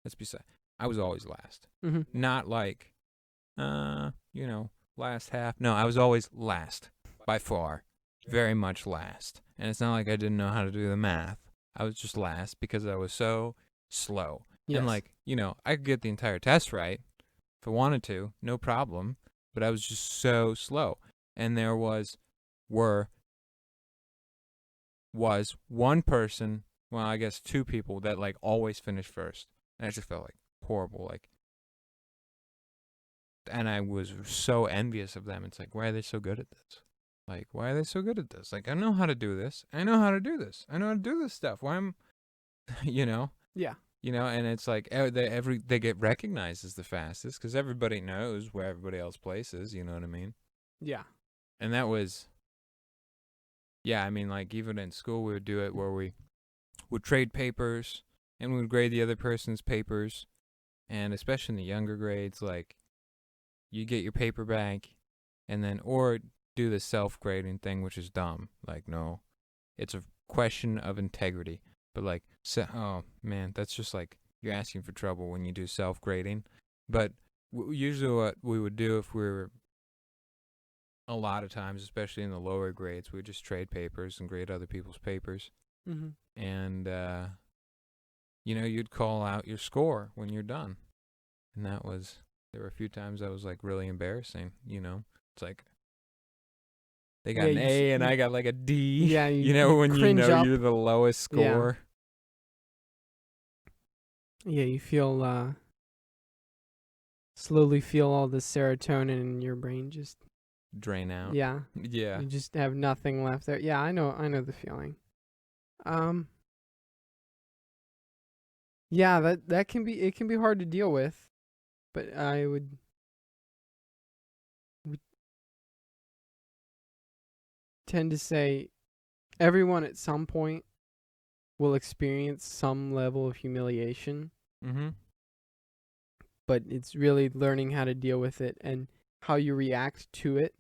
let's be said, I was always last. Mm-hmm. Not like, last half. No, I was always last by far, very much last. And it's not like I didn't know how to do the math. I was just last because I was so slow. Yes. And I could get the entire test right if I wanted to, no problem. But I was just so slow. And there was one person, well, I guess 2 people that always finished first. And I just felt horrible. And I was so envious of them. It's why are they so good at this? Why are they so good at this? I know how to do this. I know how to do this. I know how to do this stuff. Why am, Yeah. And it's they get recognized as the fastest because everybody knows where everybody else places. You know what I mean? Yeah. And that was, even in school we would do it where we would trade papers and we would grade the other person's papers, and especially in the younger grades, you get your paper back, and then or do the self-grading thing, which is dumb. No, it's a question of integrity. But oh man, that's just you're asking for trouble when you do self-grading. But usually what we would do if we were, a lot of times, especially in the lower grades, we would just trade papers and grade other people's papers. Mm-hmm. And, you'd call out your score when you're done. And there were a few times that was really embarrassing, It's they got an A and I got a D. Yeah, when you're the lowest score. Yeah, you feel slowly feel all the serotonin in your brain just drain out. Yeah. Yeah. You just have nothing left there. Yeah, I know the feeling. Yeah, that can be hard to deal with, but I would tend to say everyone at some point will experience some level of humiliation. Mm-hmm. But it's really learning how to deal with it and how you react to it.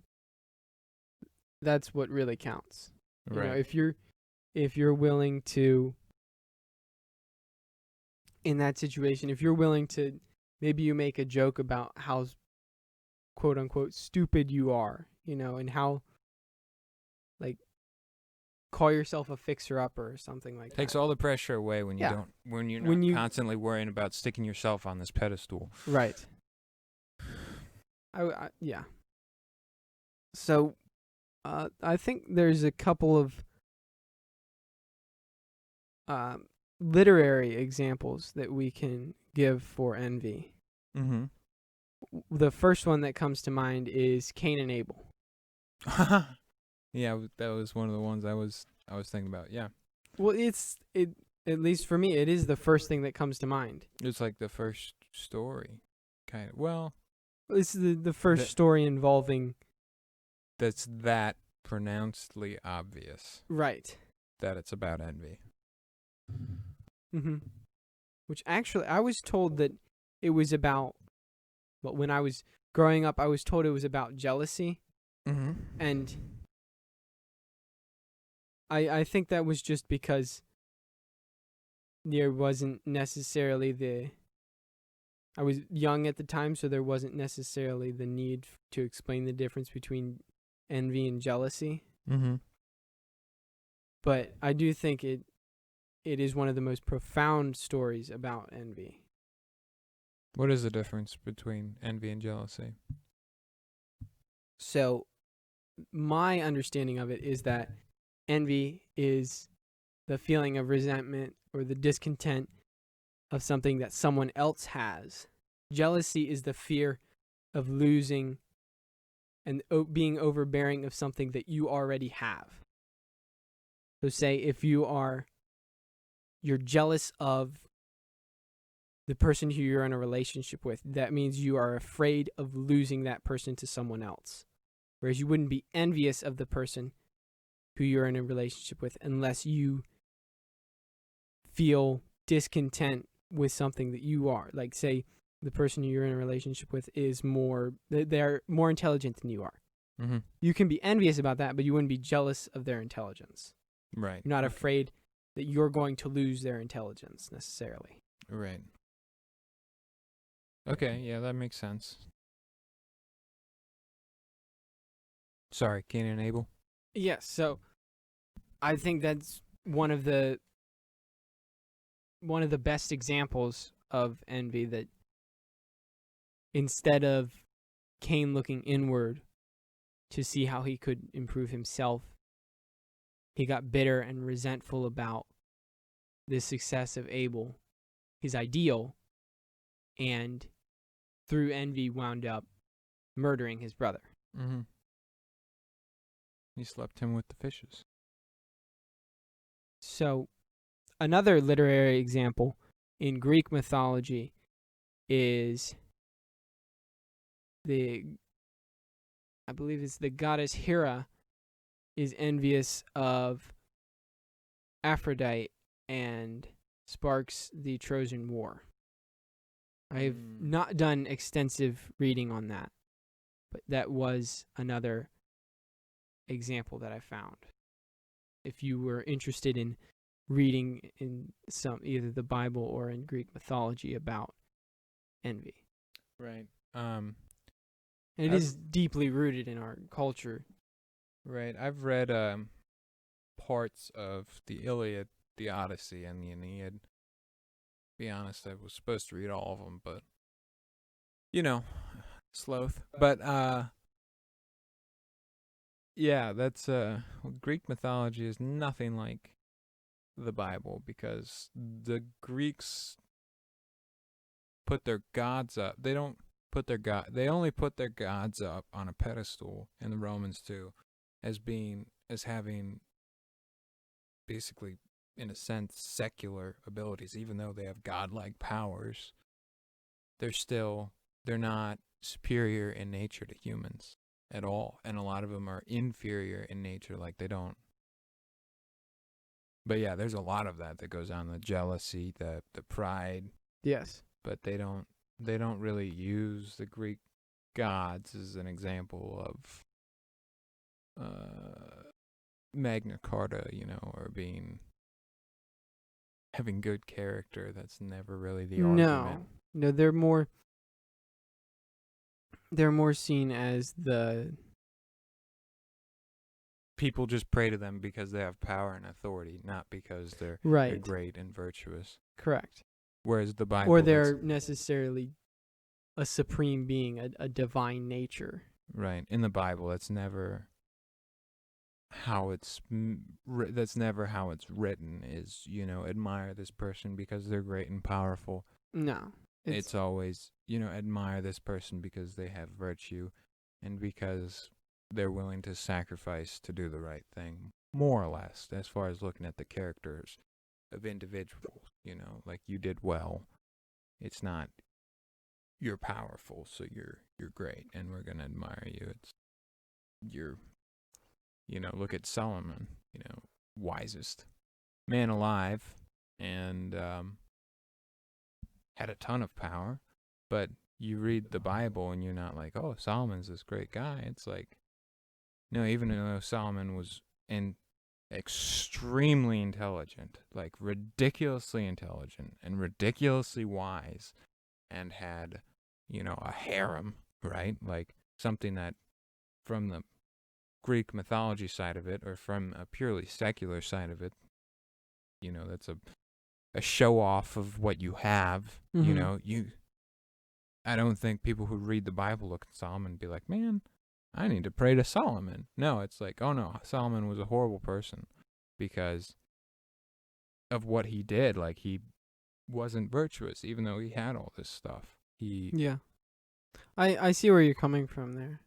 That's what really counts. Right. If you're willing to, in that situation, if you're willing to, maybe you make a joke about how quote unquote stupid you are, and how call yourself a fixer-upper or something like that. Takes all the pressure away when you're not constantly worrying about sticking yourself on this pedestal. Right. Yeah. So, I think there's a couple of literary examples that we can give for envy. Mm-hmm. The first one that comes to mind is Cain and Abel. Yeah, that was one of the ones I was thinking about. Yeah. Well, At least for me, it is the first thing that comes to mind. It's like the first story, kind of. Well, This is the first That- story involving that's that pronouncedly obvious right. that it's about envy. Mm-hmm. Which actually, I was told that it was about. Well, when I was growing up, I was told it was about jealousy, Mm-hmm. and I think that was just because there wasn't necessarily the. I was young at the time, so there wasn't necessarily the need to explain the difference between envy and jealousy. Mm-hmm. But I do think it is one of the most profound stories about envy. What is the difference between envy and jealousy? So, my understanding of it is that envy is the feeling of resentment or the discontent of something that someone else has. Jealousy is the fear of losing and being overbearing of something that you already have. So, say if you're jealous of the person who you're in a relationship with, that means you are afraid of losing that person to someone else. Whereas you wouldn't be envious of the person who you're in a relationship with unless you feel discontent with something that you are. Like, say, the person who you're in a relationship with is they're more intelligent than you are. Mm-hmm. You can be envious about that, but you wouldn't be jealous of their intelligence. Right. You're not afraid that you're going to lose their intelligence necessarily. Right. Okay, yeah, that makes sense. Sorry, Cain and Abel. Yes, so I think that's one of the best examples of envy, that instead of Cain looking inward to see how he could improve himself, he got bitter and resentful about the success of Abel, his ideal, and through envy wound up murdering his brother. Mm-hmm. He slept him with the fishes. So, another literary example in Greek mythology is I believe it's the goddess Hera is envious of Aphrodite and sparks the Trojan War. I've not done extensive reading on that, but that was another example that I found. If you were interested in reading in either the Bible or in Greek mythology about envy. Right. And it is deeply rooted in our culture. Right. I've read parts of the Iliad, the Odyssey, and the Aeneid. Be honest, I was supposed to read all of them, but sloth. But yeah, that's Greek mythology is nothing like the Bible, because the Greeks put their gods up. They don't put their god. They only put their gods up on a pedestal, and the Romans too, as having basically, in a sense, secular abilities. Even though they have godlike powers, they're not superior in nature to humans at all, and a lot of them are inferior in nature. Like, they don't. But yeah, there's a lot of that goes on: the jealousy, the pride. Yes. But they don't really use the Greek gods as an example of Magna Carta, or having good character. That's never really the argument. No, they're more seen as the People just pray to them because they have power and authority, not because they're right. great and virtuous. Correct. Whereas the Bible, or they're necessarily a supreme being, a divine nature. Right. In the Bible, that's never how that's never how it's written. Is admire this person because they're great and powerful. No, it's always admire this person because they have virtue, and because they're willing to sacrifice to do the right thing, more or less, as far as looking at the characters. of individuals, like you did well. It's not you're powerful, so you're great and we're going to admire you. It's you're look at Solomon, wisest man alive and had a ton of power, but you read the Bible and you're not like, "Oh, Solomon's this great guy." It's like no, even though Solomon was extremely intelligent, like ridiculously intelligent and ridiculously wise, and had, a harem, right? Like something that from the Greek mythology side of it or from a purely secular side of it, that's a show off of what you have, I don't think people who read the Bible look at Solomon and be like, "Man, I need to pray to Solomon." No, it's like, oh no, Solomon was a horrible person because of what he did. Like, he wasn't virtuous, even though he had all this stuff. Yeah. I see where you're coming from there.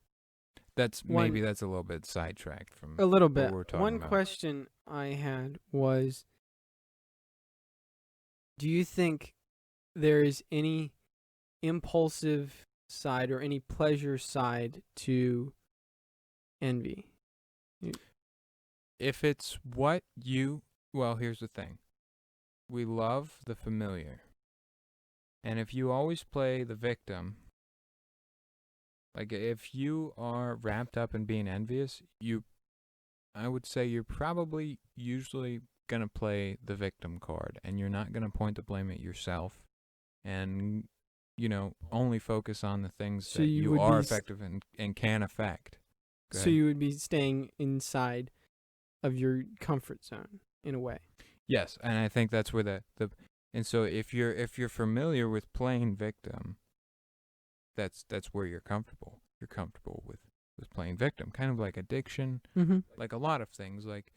Maybe that's a little bit sidetracked from a little what bit. we're talking One about. question I had was, do you think there is any impulsive side or any pleasure side to envy? If it's well, here's the thing. We love the familiar. And if you always play the victim, like if you are wrapped up in being envious, I would say you're probably usually going to play the victim card and you're not going to point the blame at yourself and, only focus on the things that you are effective and can affect. So you would be staying inside of your comfort zone in a way. Yes, and I think that's where and so if you're familiar with playing victim, that's where you're comfortable. You're comfortable with playing victim, kind of like addiction, like a lot of things. Like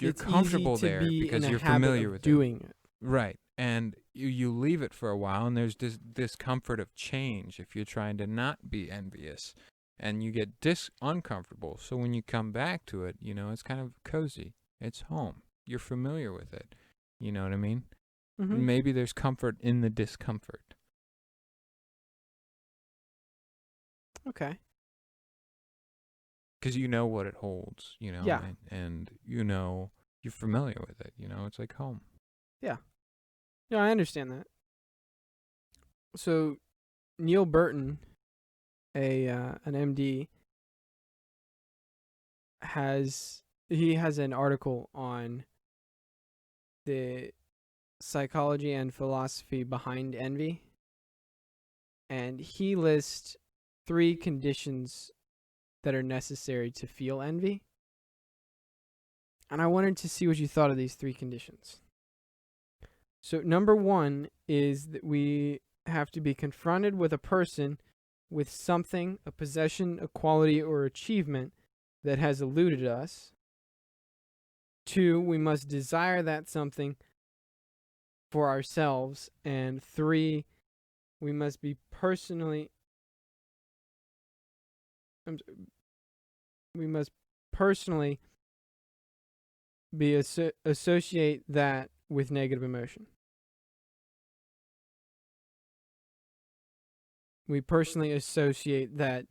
you're comfortable there because you're familiar with doing it. Right, and you leave it for a while, and there's this discomfort of change if you're trying to not be envious, and you get uncomfortable. So when you come back to it, it's kind of cozy. It's home. You're familiar with it. You know what I mean? Mm-hmm. Maybe there's comfort in the discomfort. Okay. Because you know what it holds, Yeah. and you're familiar with it, it's like home. Yeah. Yeah, I understand that. So, Neil Burton, an MD, has an article on the psychology and philosophy behind envy, and he lists 3 conditions that are necessary to feel envy. And I wanted to see what you thought of these 3 conditions. So number 1 is that we have to be confronted with a person with something, a possession, a quality, or achievement that has eluded us. 2, we must desire that something for ourselves. And 3, we must be personally associate that with negative emotion. We personally associate that.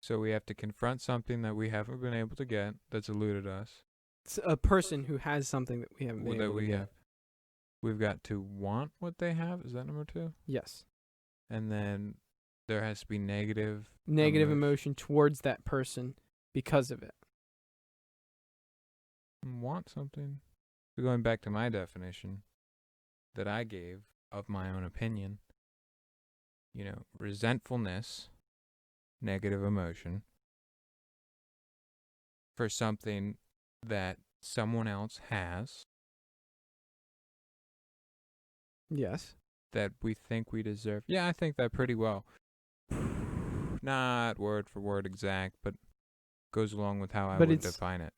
So we have to confront something that we haven't been able to get, that's eluded us. It's a person who has something that we haven't been able to get. We've got to want what they have. Is that number 2? Yes. And then there has to be negative emotion towards that person because of it. Want something. So going back to my definition that I gave of my own opinion, resentfulness, negative emotion for something that someone else has. Yes. That we think we deserve. Yeah, I think that pretty well. Not word for word exact, but goes along with how I would define it.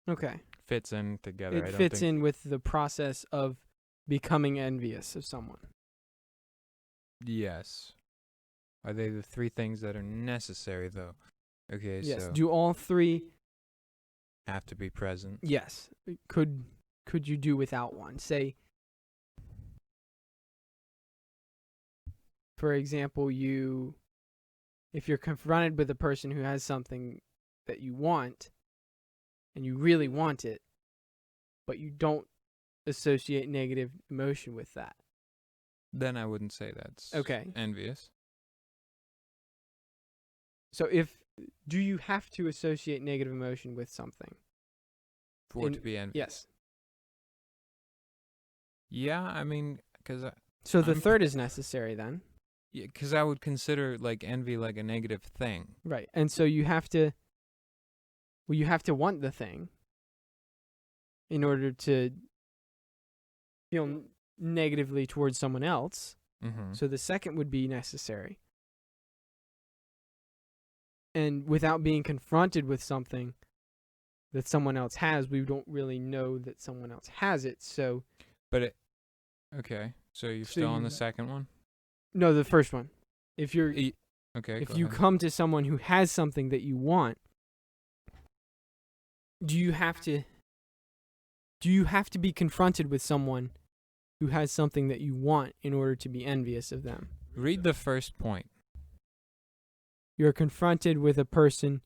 Okay. Fits in together. It fits in with the process of becoming envious of someone. Yes. Are they the 3 things that are necessary, though? Okay, yes. so... Do all 3... have to be present? Yes. Could could you do without one? Say, for example, if you're confronted with a person who has something that you want and you really want it, but you don't associate negative emotion with that. Then I wouldn't say that's Okay. envious. So do you have to associate negative emotion with something? For it to be envious. Yes. Yeah, I mean, because So the third is necessary then. yeah, because I would consider like envy like a negative thing. Right. And so you have to want the thing in order to feel negatively towards someone else. Mm-hmm. So the second would be necessary. And without being confronted with something that someone else has, we don't really know that someone else has it. So, Okay, so you're So still on you- the second one. no, the first one. If Okay, if go you ahead. come to someone who has something that you want, do you have to be confronted with someone who has something that you want in order to be envious of them? Read the first point. You're confronted with a person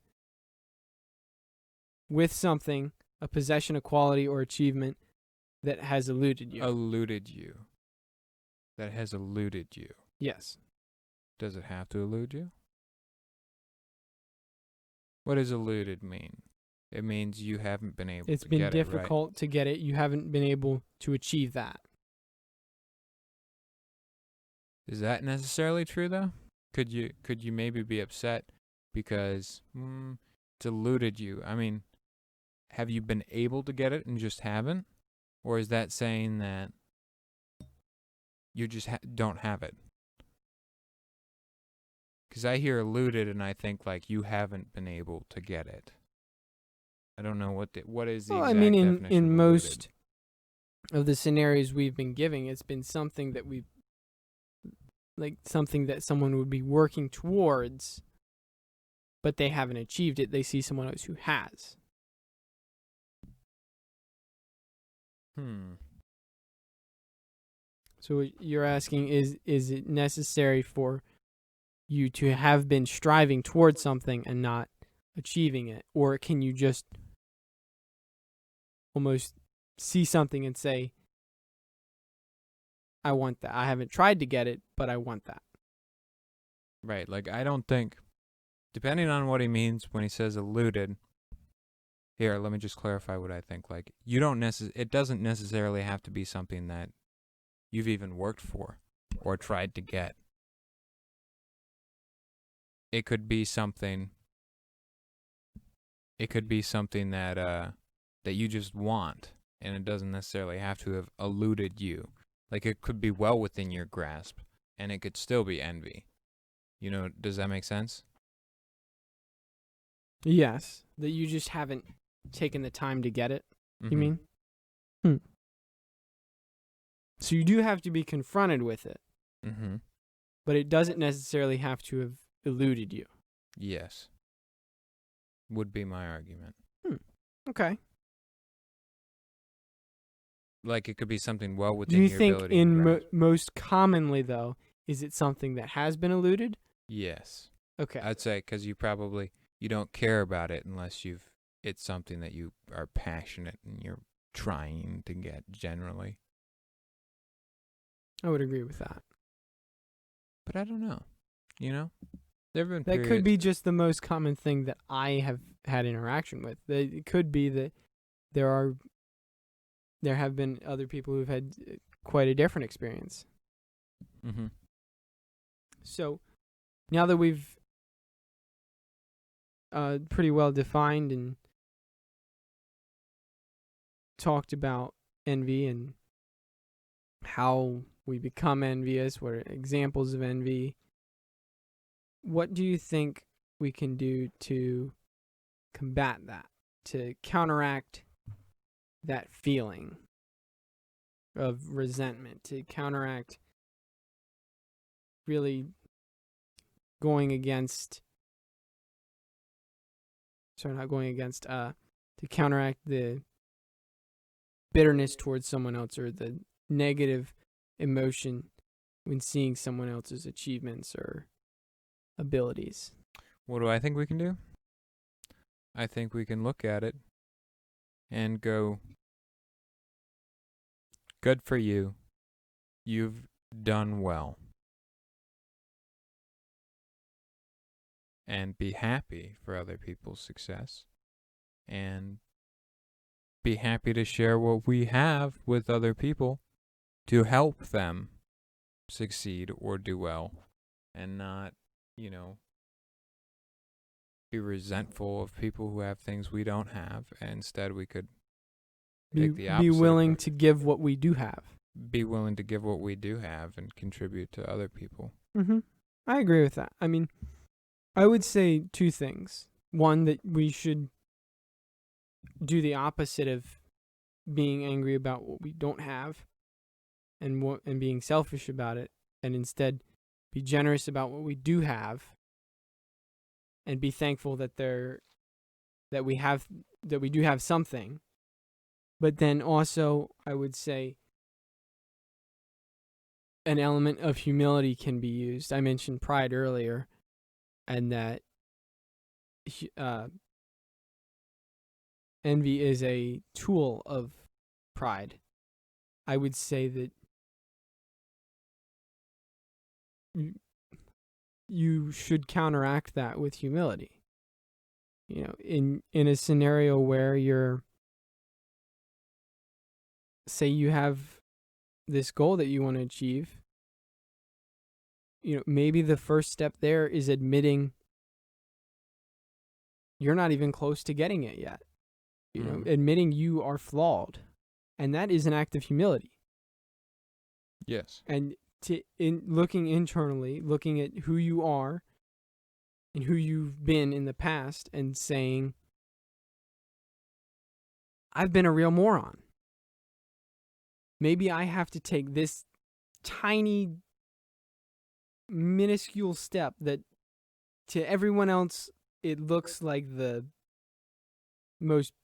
with something, a possession, a quality, or achievement that has eluded you. Eluded you. That has eluded you. Yes. Does it have to elude you? What does eluded mean? It means you haven't been able It's to been get difficult to get it. You haven't been able to achieve that. it right. Is that necessarily true though? Could you maybe be upset because it's eluded you? I mean, have you been able to get it and just haven't? Or is that saying that you just don't have it? Because I hear eluded and I think like you haven't been able to get it. I don't know what is the exact definition in of most of the scenarios we've been giving, it's been something that something that someone would be working towards, but they haven't achieved it. They see someone else who has. So what you're asking is it necessary for you to have been striving towards something and not achieving it? Or can you just almost see something and say, I want that. I haven't tried to get it, but I want that. Right, like I don't think, depending on what he means when he says eluded, here, let me just clarify what I think. Like, it doesn't necessarily have to be something that you've even worked for or tried to get. It could be something that you just want, and it doesn't necessarily have to have eluded you. Like, it could be well within your grasp, and it could still be envy. You know, does that make sense? Yes. That you just haven't taken the time to get it, you Mhm. mean? So you do have to be confronted with it, Mhm. but it doesn't necessarily have to have eluded you. Yes. Would be my argument. Okay. Like, it could be something well Do within you your think ability to grasp. most commonly, though, is it something that has been eluded? Yes. Okay. I'd say because you don't care about it unless it's something that you are passionate and you're trying to get generally. I would agree with that. But I don't know. You know? There have been That could periods- be just the most common thing that I have had interaction with. It could be that there have been other people who've had quite a different experience. Mhm. So now that we've pretty well defined and talked about envy and how we become envious, what are examples of envy, what do you think we can do to combat that, to counteract that feeling of resentment, to counteract really going against, to counteract the bitterness towards someone else or the negative emotion when seeing someone else's achievements or abilities. What do I think we can do? I think we can look at it and go, good for you. You've done well. And be happy for other people's success. And be happy to share what we have with other people to help them succeed or do well. And not, be resentful of people who have things we don't have. And instead, we could take the opposite. Be willing to give what we do have. Be willing to give what we do have and contribute to other people. Mm-hmm. I agree with that. I mean, I would say two things. One, that we should do the opposite of being angry about what we don't have and being selfish about it, and instead be generous about what we do have and be thankful that we do have something. But then also, I would say an element of humility can be used. I mentioned pride earlier, and that envy is a tool of pride. I would say that you should counteract that with humility. In a scenario where say you have this goal that you want to achieve, maybe the first step there is admitting you're not even close to getting it yet. Admitting you are flawed. And that is an act of humility. Yes. And in looking internally, looking at who you are and who you've been in the past and saying, I've been a real moron. Maybe I have to take this tiny, minuscule step that to everyone else, it looks like the most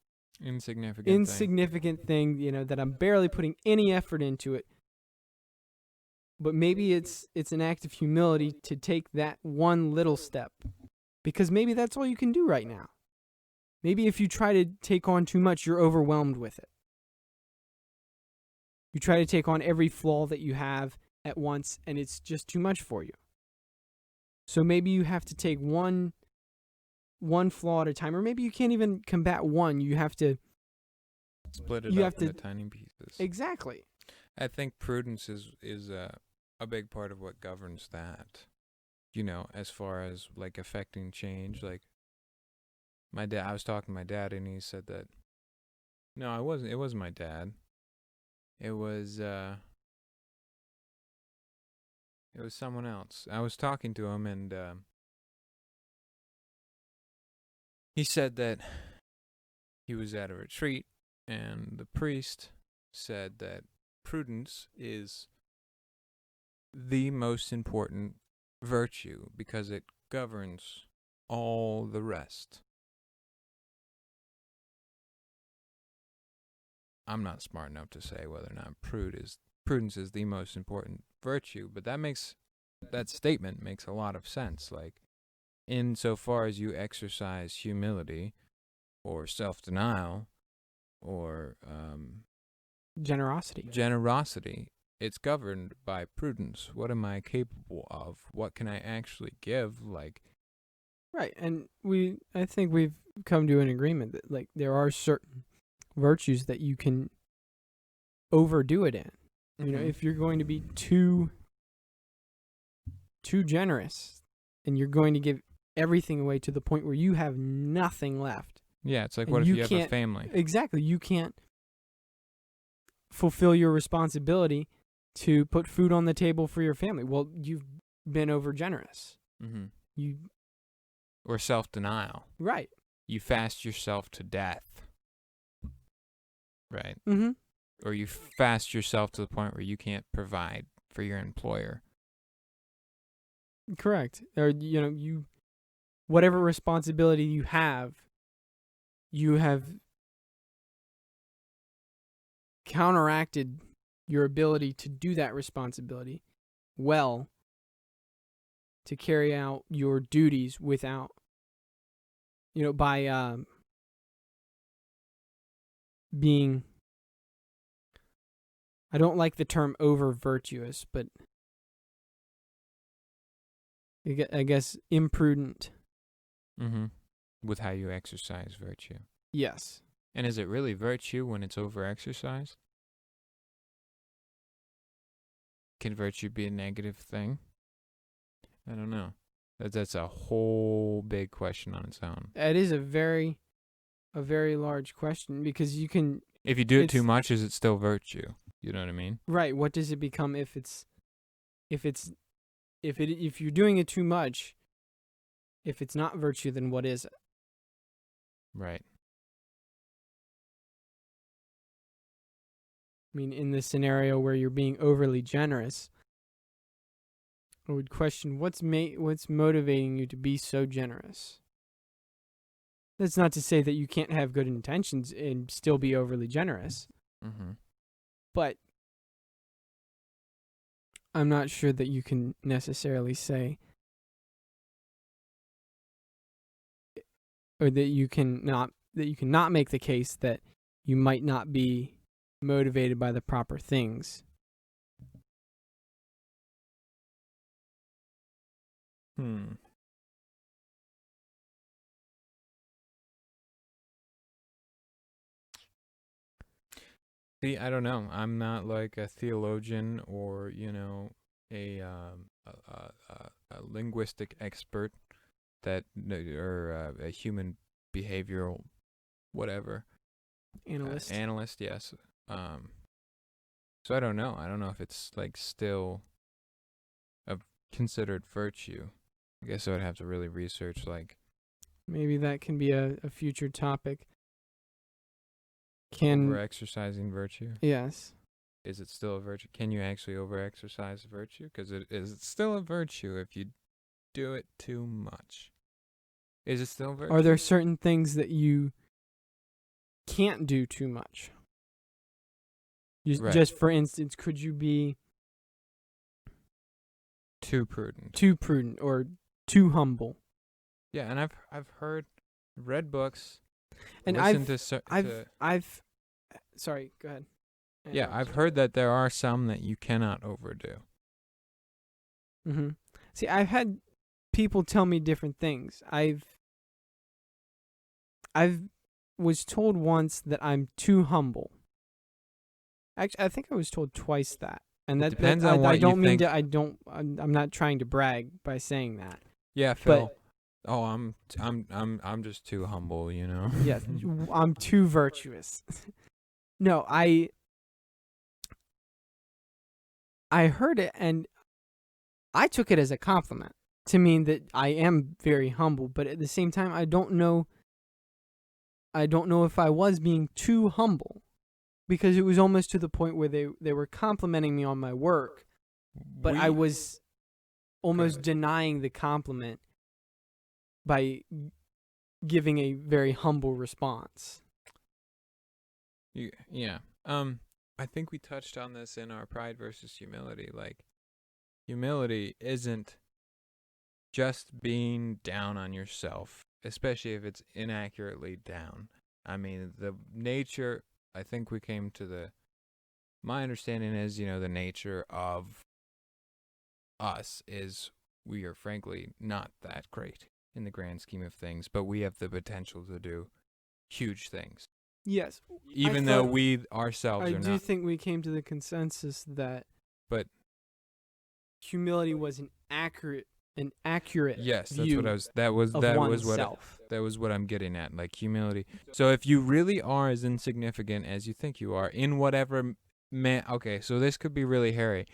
insignificant thing, that I'm barely putting any effort into it. But maybe it's an act of humility to take that one little step, because maybe that's all you can do right now. Maybe if you try to take on too much, you're overwhelmed with it. You try to take on every flaw that you have at once, and it's just too much for you. So maybe you have to take one flaw at a time, or maybe you can't even combat one. You have to split it up into tiny pieces. Exactly. I think prudence is a big part of what governs that. As far as like affecting change, like my dad. I was talking to my dad, and he said that. No, it wasn't. It wasn't my dad. It was someone else. I was talking to him, and he said that he was at a retreat, and the priest said that prudence is the most important virtue because it governs all the rest. I'm not smart enough to say whether or not prudence is the most important virtue, but that statement makes a lot of sense. Like, insofar as you exercise humility or self-denial or generosity, it's governed by prudence. What am I capable of? What can I actually give? Right, and I think we've come to an agreement that there are certain virtues that you can overdo it in. If you're going to be too generous and you're going to give everything away to the point where you have nothing left. Yeah, it's like, what if you have a family? Exactly. You can't fulfill your responsibility to put food on the table for your family. Well, you've been over generous. Mm-hmm. Or self-denial. Right. You fast yourself to death. Right. Mm-hmm. Or you fast yourself to the point where you can't provide for your employer. Correct. Or, whatever responsibility you have counteracted your ability to do that responsibility well, to carry out your duties without, by being, I don't like the term over virtuous, but I guess imprudent. Mm-hmm. With how you exercise virtue. Yes. And is it really virtue when it's over-exercised? Can virtue be a negative thing? I don't know. That's a whole big question on its own. It is a very large question, because you can. If you do it too much, is it still virtue? You know what I mean? Right. What does it become if you're doing it too much? If it's not virtue, then what is it? Right. I mean, in this scenario where you're being overly generous, I would question what's motivating you to be so generous. That's not to say that you can't have good intentions and still be overly generous. Mm-hmm. But I'm not sure that you can necessarily say, or that you cannot make the case that you might not be motivated by the proper things. See, I don't know. I'm not like a theologian or, a linguistic expert or a human behavioral whatever. Analyst, yes. So I don't know. I don't know if it's like still considered virtue. I guess I would have to really research like. Maybe that can be a future topic. Over-exercising virtue? Yes. Is it still a virtue? Can you actually over-exercise virtue? Because is it still a virtue if you do it too much? Is it still virtue? Are there certain things that you can't do too much? Right. Just for instance, could you be too prudent or too humble? Yeah, and I've read books, and I've sorry, go ahead. Yeah, I've heard that there are some that you cannot overdo. Mm-hmm. See, I've had people tell me different things. I've was told once that I'm too humble. Actually, I think I was told twice that. And that depends on what I don't you mean think. to. I'm not trying to brag by saying that. Yeah, Phil. I'm just too humble, Yes, I'm too virtuous. No, I heard it and I took it as a compliment to mean that I am very humble, but at the same time I don't know if I was being too humble, because it was almost to the point where they were complimenting me on my work, but I was almost denying the compliment by giving a very humble response. Yeah. I think we touched on this in our pride versus humility. Like, humility isn't just being down on yourself, especially if it's inaccurately down. I mean, the nature, I think we came to my understanding is, the nature of us is we are frankly not that great in the grand scheme of things, but we have the potential to do huge things. Yes. Even though we ourselves are not. I do think we came to the consensus that but humility was an accurate yes, that's view what I was that was what I'm getting at, like humility. So if you really are as insignificant as you think you are in whatever okay, so this could be really hairy.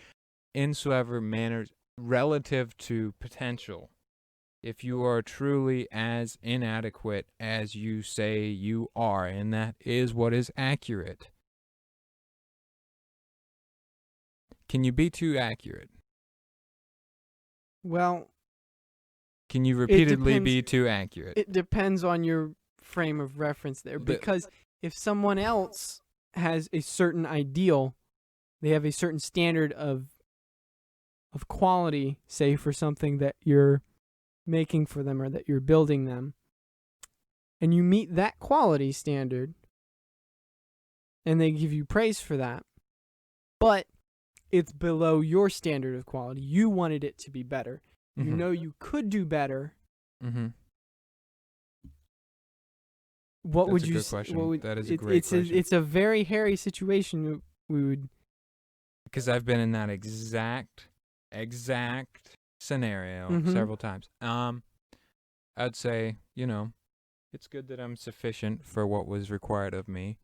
In whatever manners relative to potential, if you are truly as inadequate as you say you are, and that is what is accurate, can you be too accurate? Well, can you repeatedly be too accurate? It depends on your frame of reference there, because if someone else has a certain ideal. They have a certain standard of quality, say, for something that you're making for them or that you're building them. And you meet that quality standard, and they give you praise for that. But it's below your standard of quality. You wanted it to be better. You know you could do better. Mm-hmm. What That's would a you good say? question. That is a great question. It's a very hairy situation. We would, because I've been in that exact scenario several times. I'd say, it's good that I'm sufficient for what was required of me,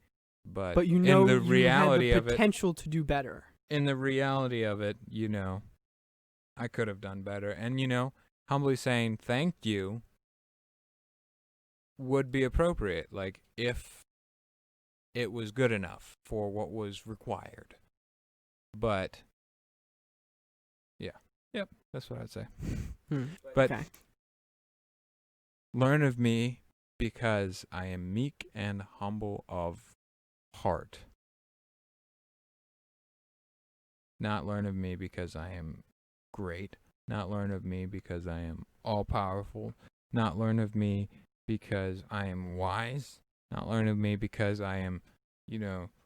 but you know, in the you reality have the of potential to do better. In the reality of it, I could have done better, and humbly saying thank you would be appropriate, like if it was good enough for what was required. But yep, that's what I'd say. But okay. Learn of me because I am meek and humble of heart. Not learn of me because I am great. Not learn of me because I am all-powerful. Not learn of me because I am wise. Not learn of me because I am,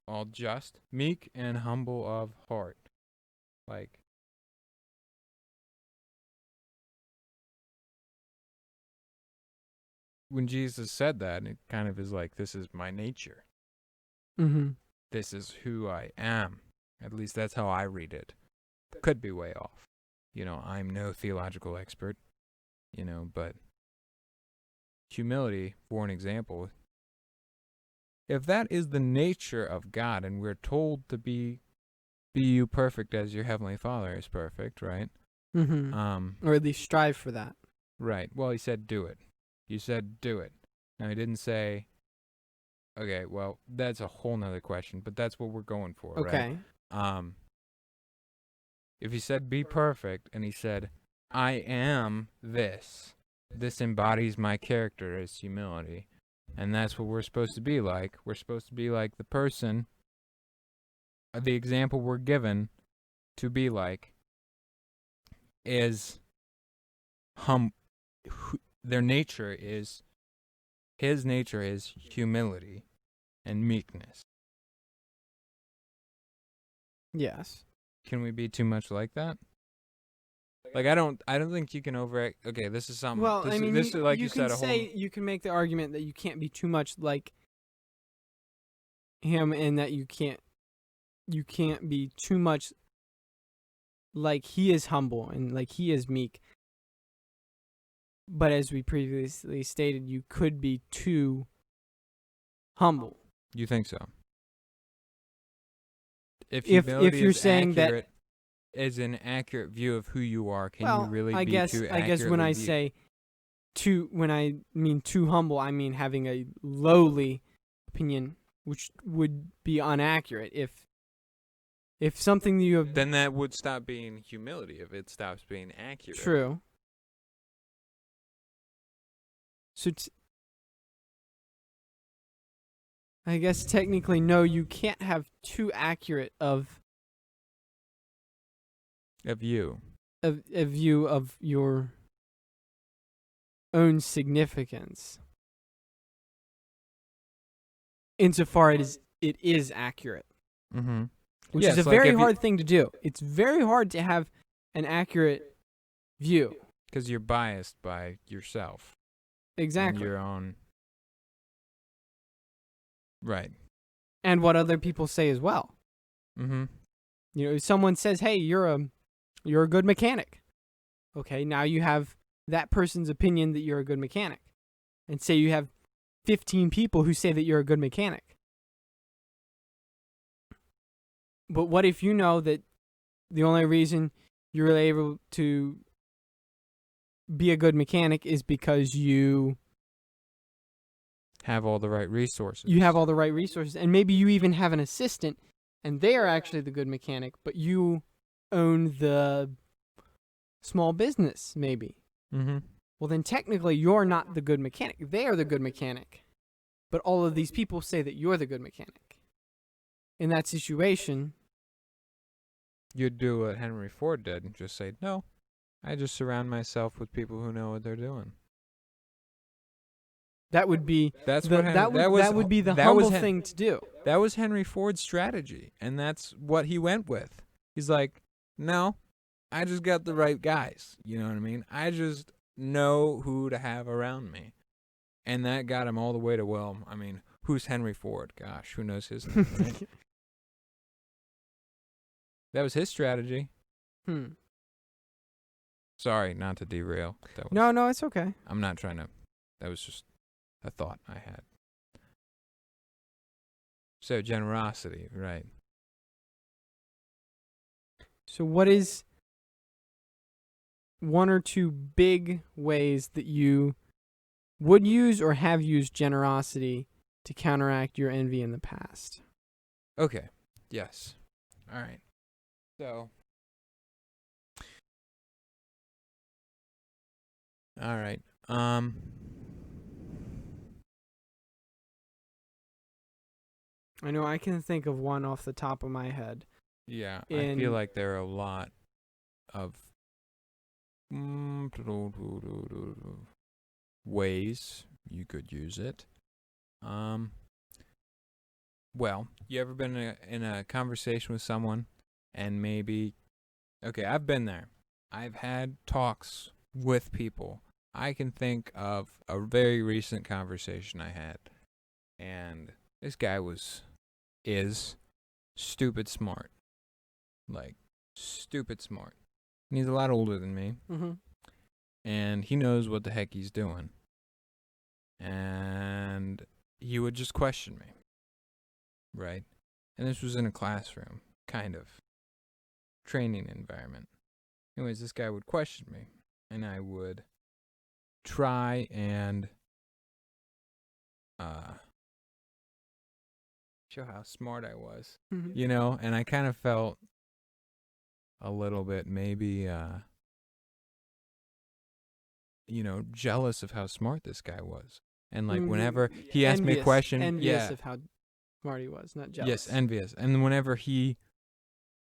all just. Meek and humble of heart. Like, when Jesus said that, it kind of is like, this is my nature. Mm-hmm. This is who I am. At least that's how I read it. Could be way off. I'm no theological expert, but humility, for an example, if that is the nature of God and we're told to be you perfect as your heavenly Father is perfect, right? Mm-hmm. Or at least strive for that. Right. Well, he said do it. You said do it. Now, he didn't say, okay, well, that's a whole nother question, but that's what we're going for, okay. Right? If he said be perfect and he said, I am this embodies my character as humility. And that's what we're supposed to be like. We're supposed to be like the person, the example we're given to be like is their nature is, his nature is humility and meekness. Yes. Can we be too much like that? Like, I don't think you can overact. Okay, this is something. Well, this I mean, is like you said, can say you can make the argument that you can't be too much like him, and that you can't be too much like he is humble and like he is meek. But as we previously stated, you could be too humble. You think so? If you're saying that is an accurate view of who you are, can you really I be guess, too I guess when I say when I mean too humble, I mean having a lowly opinion, which would be inaccurate. If something you have, then that would stop being humility if it stops being accurate. True. So I guess technically, no, you can't have too accurate of a view of your own significance, insofar as it is accurate. Mm-hmm. Which is a very hard thing to do. It's very hard to have an accurate view. Because you're biased by yourself. Exactly. And your own. Right. And what other people say as well. Mm-hmm. If someone says, hey, you're a good mechanic. Okay, now you have that person's opinion that you're a good mechanic. And say you have 15 people who say that you're a good mechanic. But what if you know that the only reason you're able to be a good mechanic is because you have all the right resources. You have all the right resources. And maybe you even have an assistant, and they are actually the good mechanic, but you own the small business, maybe. Mm-hmm. Well, then technically you're not the good mechanic. They are the good mechanic. But all of these people say that you're the good mechanic. in that situation, You'd do what Henry Ford did and just say, no, I just surround myself with people who know what they're doing. that would be That's the, what that would be the humble thing to do. That was Henry Ford's strategy, and that's what he went with. He's like, no, I just got the right guys. You know what I mean? I just know who to have around me. And that got him all the way to, well, I mean, who's Henry Ford? Gosh, who knows his name, right? That was his strategy. Sorry, not to derail. No, it's okay. I'm not trying to. That was just a thought I had. So, generosity, right. So what is one or two big ways that you would use or have used generosity to counteract your envy in the past? Okay. Yes. All right. So. All right. I know I can think of one off the top of my head. Yeah, I feel like there are a lot of ways you could use it. Well, you ever been in a conversation with someone and maybe, okay, I've been there. I've had talks with people. I can think of a very recent conversation I had, and this guy is stupid smart. Like, stupid smart. And he's a lot older than me. Mm-hmm. And he knows what the heck he's doing. And he would just question me. Right? And this was in a classroom, kind of. Training environment. Anyways, this guy would question me. And I would try and show how smart I was. Mm-hmm. You know? And I kind of felt a little bit maybe jealous of how smart this guy was. And like whenever he asked me a question, envious of how smart he was, not jealous. Yes, envious. And whenever he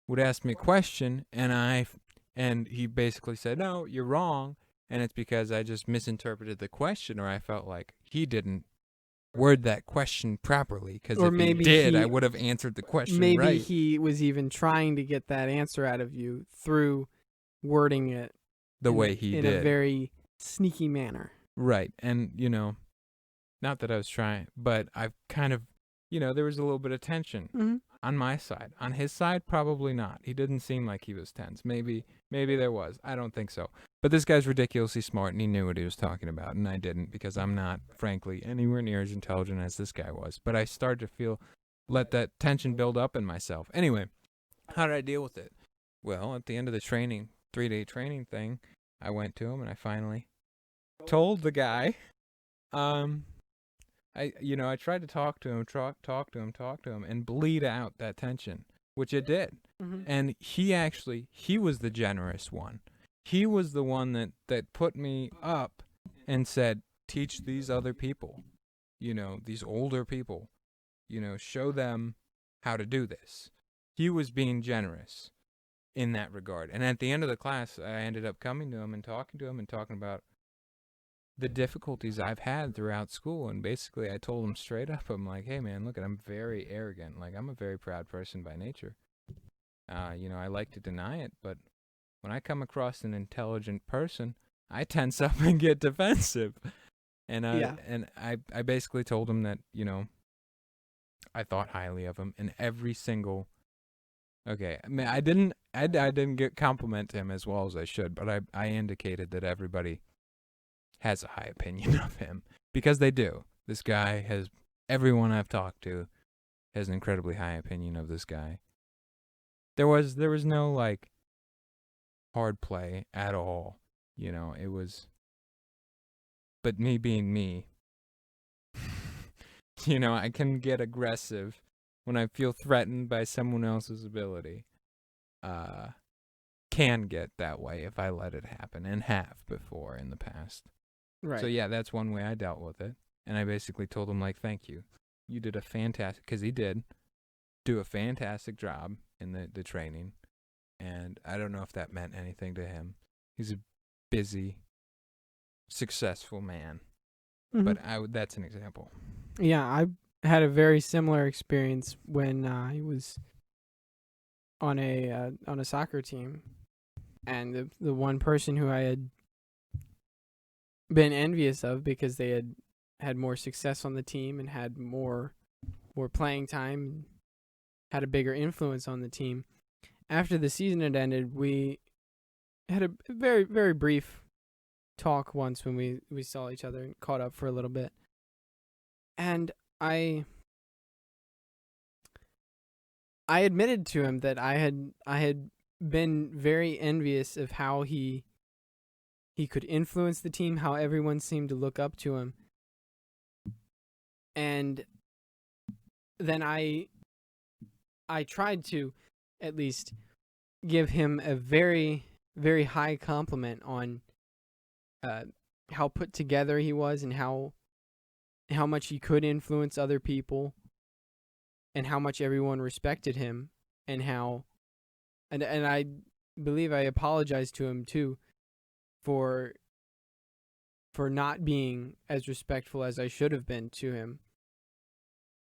would ask me a question and he basically said, "No, you're wrong." And it's because I just misinterpreted the question, or I felt like he didn't word that question properly, because if he did, I would have answered the question right. Maybe he was even trying to get that answer out of you through wording it the way he did. In a very sneaky manner. Right. And, not that I was trying, but I've kind of, there was a little bit of tension on my side. On his side, probably not. He didn't seem like he was tense. Maybe there was. I don't think so. But this guy's ridiculously smart, and he knew what he was talking about, and I didn't, because I'm not, frankly, anywhere near as intelligent as this guy was. But I started to let that tension build up in myself. Anyway, how did I deal with it? Well, at the end of the 3-day training thing, I went to him, and I finally told the guy, I tried to talk to him, and bleed out that tension, which it did. Mm-hmm. And he was the generous one. He was the one that put me up and said, teach these other people, these older people, show them how to do this. He was being generous in that regard. And at the end of the class, I ended up coming to him and talking about the difficulties I've had throughout school. And basically I told him straight up, I'm like, hey man, look, I'm very arrogant. Like, I'm a very proud person by nature. I like to deny it, but when I come across an intelligent person, I tense up and get defensive. And I basically told him that, I thought highly of him in every single. Okay, I mean, I didn't compliment him as well as I should, but I indicated that everybody has a high opinion of him, because they do. This guy everyone I've talked to has an incredibly high opinion of this guy. There was no like hard play at all, it was, but me being me, I can get aggressive when I feel threatened by someone else's ability. Can get that way if I let it happen, and have before in the past. Right. So yeah, that's one way I dealt with it. And I basically told him, like, thank you. You did a fantastic, because he did do a fantastic job in the training, and I don't know if that meant anything to him. He's a busy, successful man, but that's an example. Yeah, I had a very similar experience when I was on a soccer team, and the one person who I had been envious of because they had more success on the team and had more playing time, had a bigger influence on the team. After the season had ended, we had a very, very brief talk once when we saw each other and caught up for a little bit. And I admitted to him that I had been very envious of how he could influence the team, how everyone seemed to look up to him. And then I tried to at least give him a very, very high compliment on how put together he was and how much he could influence other people and how much everyone respected him and how and I believe I apologized to him too for not being as respectful as I should have been to him,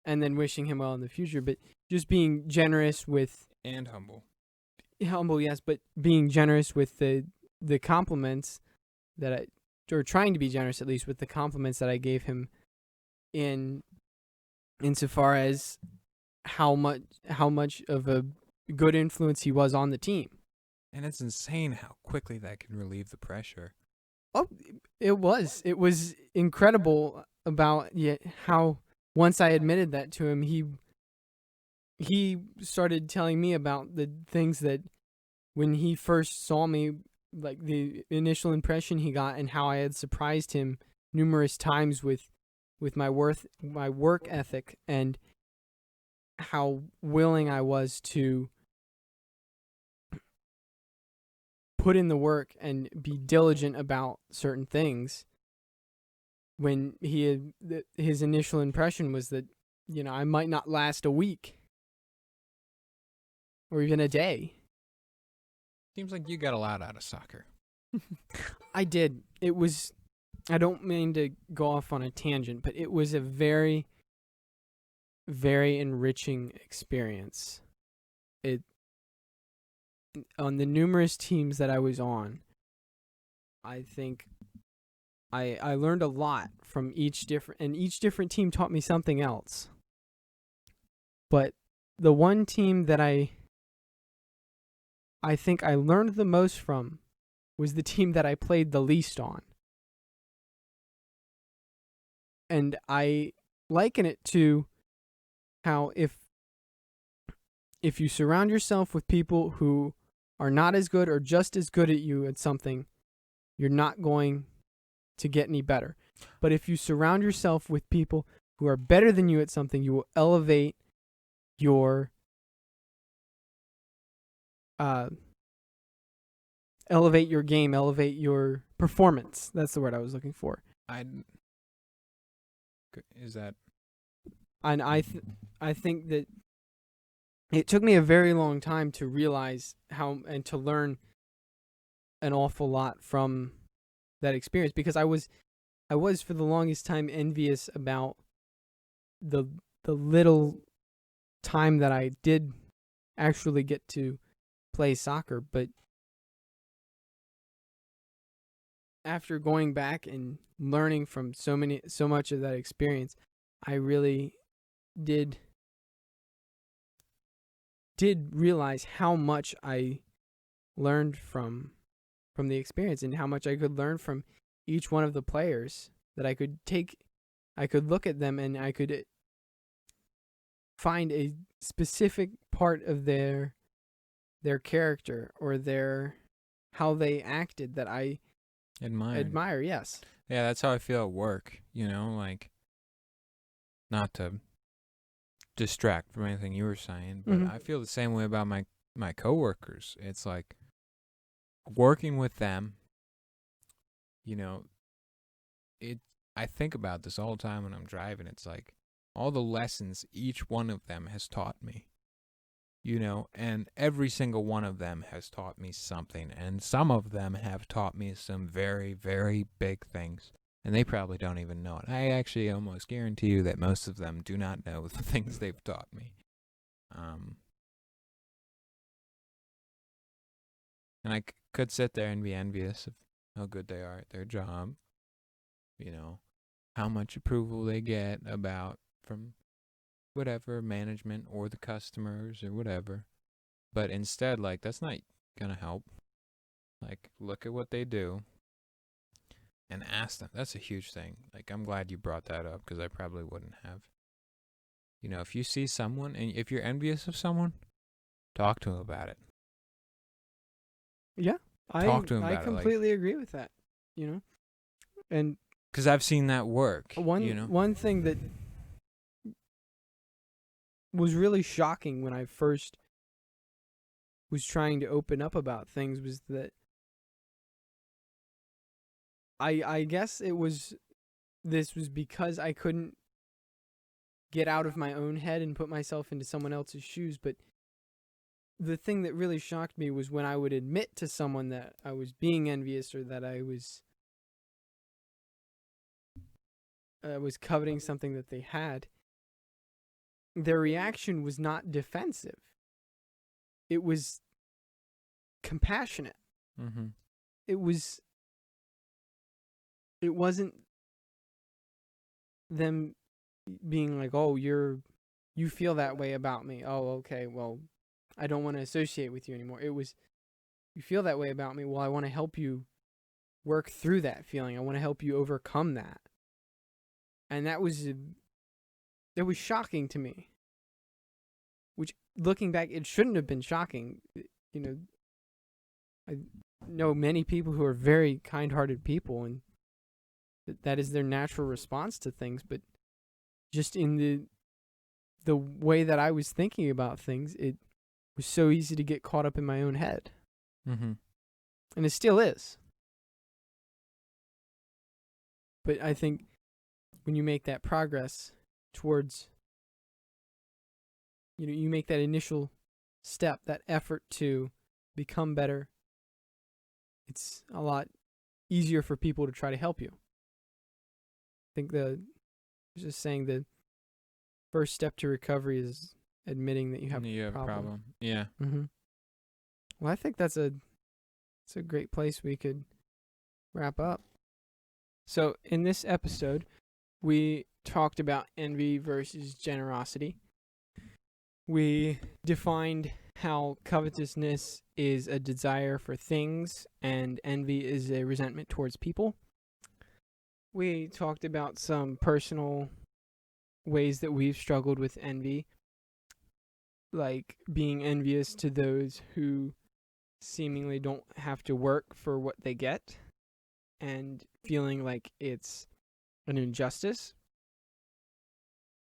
and then wishing him well in the future, but just being generous with and humble, yes, but being generous with the compliments that or trying to be generous at least with the compliments that I gave him insofar as how much of a good influence he was on the team. And it's insane how quickly that can relieve the pressure. Oh, it was incredible about how once I admitted that to him, he started telling me about the things that when he first saw me, like the initial impression he got, and how I had surprised him numerous times with my work ethic, and how willing I was to put in the work and be diligent about certain things. When his initial impression was that, I might not last a week or even a day. Seems like you got a lot out of soccer. I did. It was, I don't mean to go off on a tangent, but it was a very, very enriching experience. On the numerous teams that I was on, I think I learned a lot from each different team taught me something else. But the one team that I think I learned the most from was the team that I played the least on. And I liken it to how if you surround yourself with people who are not as good or just as good at you at something, you're not going to get any better. But if you surround yourself with people who are better than you at something, you will elevate your game, elevate your performance. That's the word I was looking for. Is that? And I think that it took me a very long time to realize how and to learn an awful lot from that experience, because I was for the longest time envious about the little time that I did actually get to play soccer. But after going back and learning from so much of that experience, I really did realize how much I learned from the experience, and how much I could learn from each one of the players. That I could look at them and I could find a specific part of their character or how they acted that I admire. Yes. Yeah, that's how I feel at work, like, not to distract from anything you were saying, but I feel the same way about my coworkers. It's like working with them, I think about this all the time when I'm driving. It's like all the lessons each one of them has taught me. and every single one of them has taught me something, and some of them have taught me some very, very big things, and they probably don't even know it. I actually almost guarantee you that most of them do not know the things they've taught me. And I could sit there and be envious of how good they are at their job, how much approval they get from whatever management or the customers or whatever. But instead, that's not gonna help. Look at what they do and ask them. That's a huge thing. I'm glad you brought that up, because I probably wouldn't have. If you see someone and if you're envious of someone, talk to them about it. Yeah, Talk to him I about completely agree with that. And because I've seen that work. One thing that was really shocking when I first was trying to open up about things was that I guess this was because I couldn't get out of my own head and put myself into someone else's shoes. But the thing that really shocked me was when I would admit to someone that I was being envious, or that I was coveting something that they had. Their reaction was not defensive. It was compassionate. Mm-hmm. It wasn't them being like, "Oh, you feel that way about me. Oh, okay. Well, I don't want to associate with you anymore." It was, "You feel that way about me. Well, I want to help you work through that feeling. I want to help you overcome that." And that was shocking to me. Which, looking back, it shouldn't have been shocking. I know many people who are very kind-hearted people, and that is their natural response to things. But just in the way that I was thinking about things, it was so easy to get caught up in my own head. Mm-hmm. And it still is. But I think when you make that progress towards, you make that initial step, that effort to become better, it's a lot easier for people to try to help you. I think the first step to recovery is admitting that you have a problem. Yeah. Mm-hmm. Well, I think it's a great place we could wrap up. So in this episode, we talked about envy versus generosity. We defined how covetousness is a desire for things and envy is a resentment towards people. We talked about some personal ways that we've struggled with envy, like being envious to those who seemingly don't have to work for what they get and feeling like it's an injustice,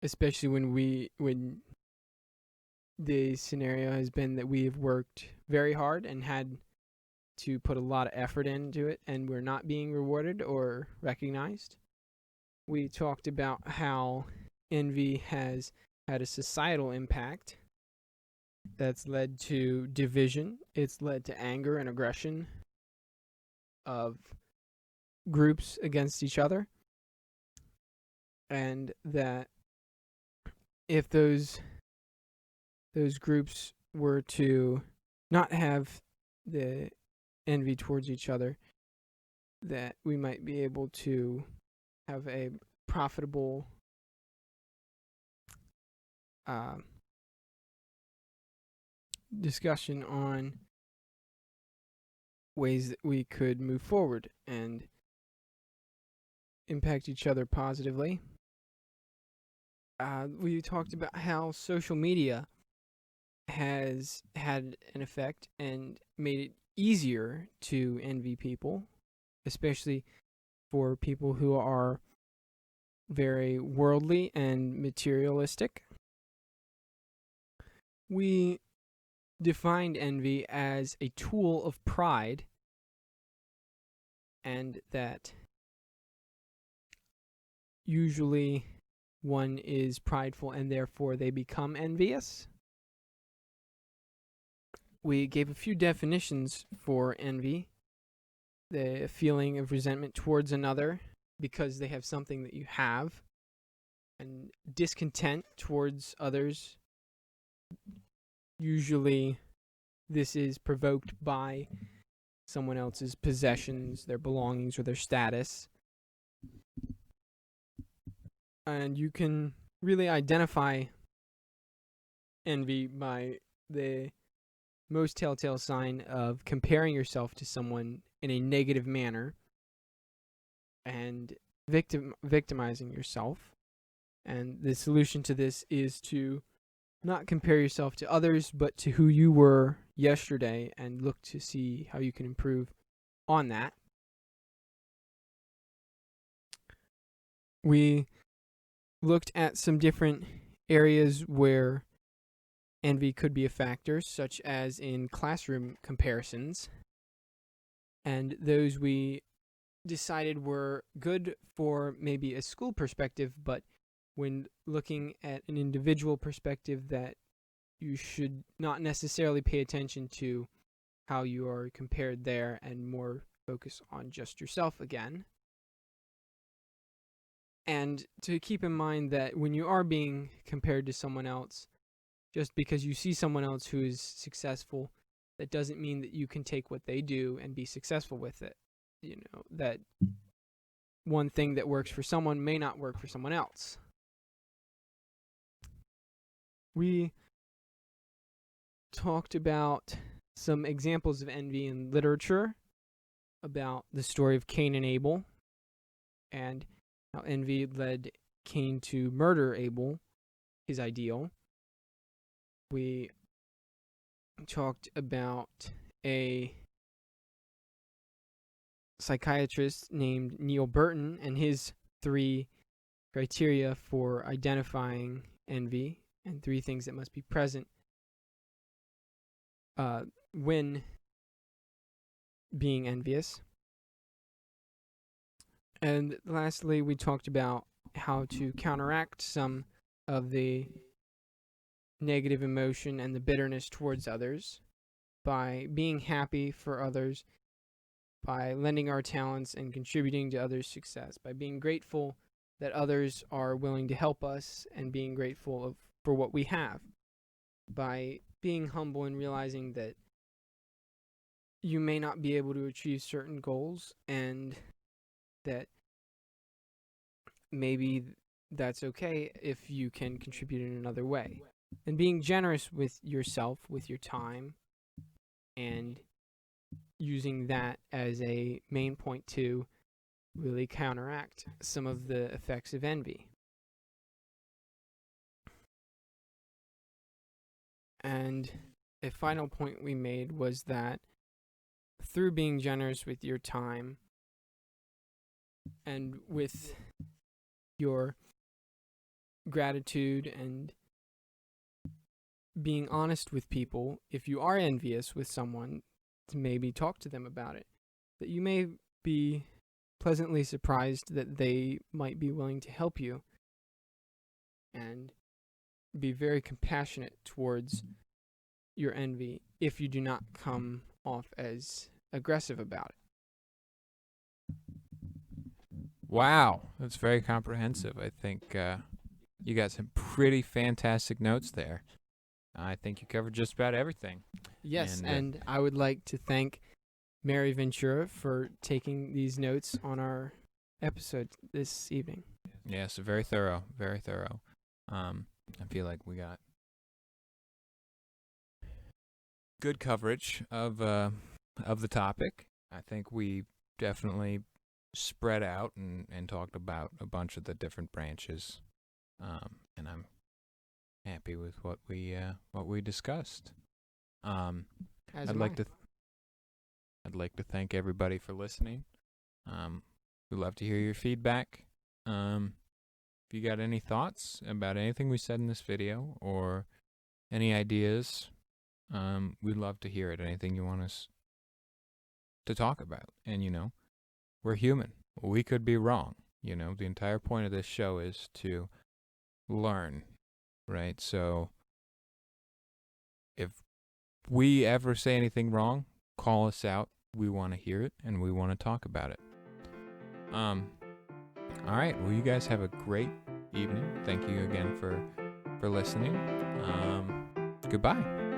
especially when the scenario has been that we have worked very hard and had to put a lot of effort into it and we're not being rewarded or recognized. We talked about how envy has had a societal impact that's led to division. It's led to anger and aggression of groups against each other. And that if those groups were to not have the envy towards each other, that we might be able to have a profitable discussion on ways that we could move forward and impact each other positively. We talked about how social media has had an effect and made it easier to envy people, especially for people who are very worldly and materialistic. We defined envy as a tool of pride, and that usually one is prideful and therefore they become envious. we gave a few definitions for envy: the feeling of resentment towards another because they have something that you have, and discontent towards others. Usually, this is provoked by someone else's possessions, their belongings, or their status. And you can really identify envy by the most telltale sign of comparing yourself to someone in a negative manner and victimizing yourself. And the solution to this is to not compare yourself to others, but to who you were yesterday, and look to see how you can improve on that. We looked at some different areas where envy could be a factor, such as in classroom comparisons. And those we decided were good for maybe a school perspective, but when looking at an individual perspective, that you should not necessarily pay attention to how you are compared there and more focus on just yourself again. And to keep in mind that when you are being compared to someone else, just because you see someone else who is successful, that doesn't mean that you can take what they do and be successful with it. You know, that one thing that works for someone may not work for someone else. We talked about some examples of envy in literature, about the story of Cain and Abel, and how envy led Cain to murder Abel, his ideal. We talked about a psychiatrist named Neil Burton and his 3 criteria for identifying envy, and 3 things that must be present when being envious. And lastly, we talked about how to counteract some of the negative emotion and the bitterness towards others by being happy for others, by lending our talents and contributing to others' success, by being grateful that others are willing to help us and being grateful for what we have, by being humble and realizing that you may not be able to achieve certain goals and that maybe that's okay if you can contribute in another way. And being generous with yourself, with your time, and using that as a main point to really counteract some of the effects of envy. And a final point we made was that through being generous with your time and with your gratitude and being honest with people, if you are envious with someone, to maybe talk to them about it, that you may be pleasantly surprised that they might be willing to help you, and be very compassionate towards your envy if you do not come off as aggressive about it. Wow, that's very comprehensive. I think you got some pretty fantastic notes there. I think you covered just about everything. Yes, and I would like to thank Mary Ventura for taking these notes on our episode this evening. Yes, very thorough, very thorough. I feel like we got good coverage of the topic. I think we definitely spread out and talked about a bunch of the different branches, and I'm happy with what we discussed. I'd like to thank everybody for listening. We'd love to hear your feedback. If you got any thoughts about anything we said in this video or any ideas, we'd love to hear it. Anything you want us to talk about. And, we're human. We could be wrong. The entire point of this show is to learn, right? So if we ever say anything wrong, call us out. We want to hear it and we want to talk about it. All right. Well, you guys have a great evening. Thank you again for listening. Goodbye.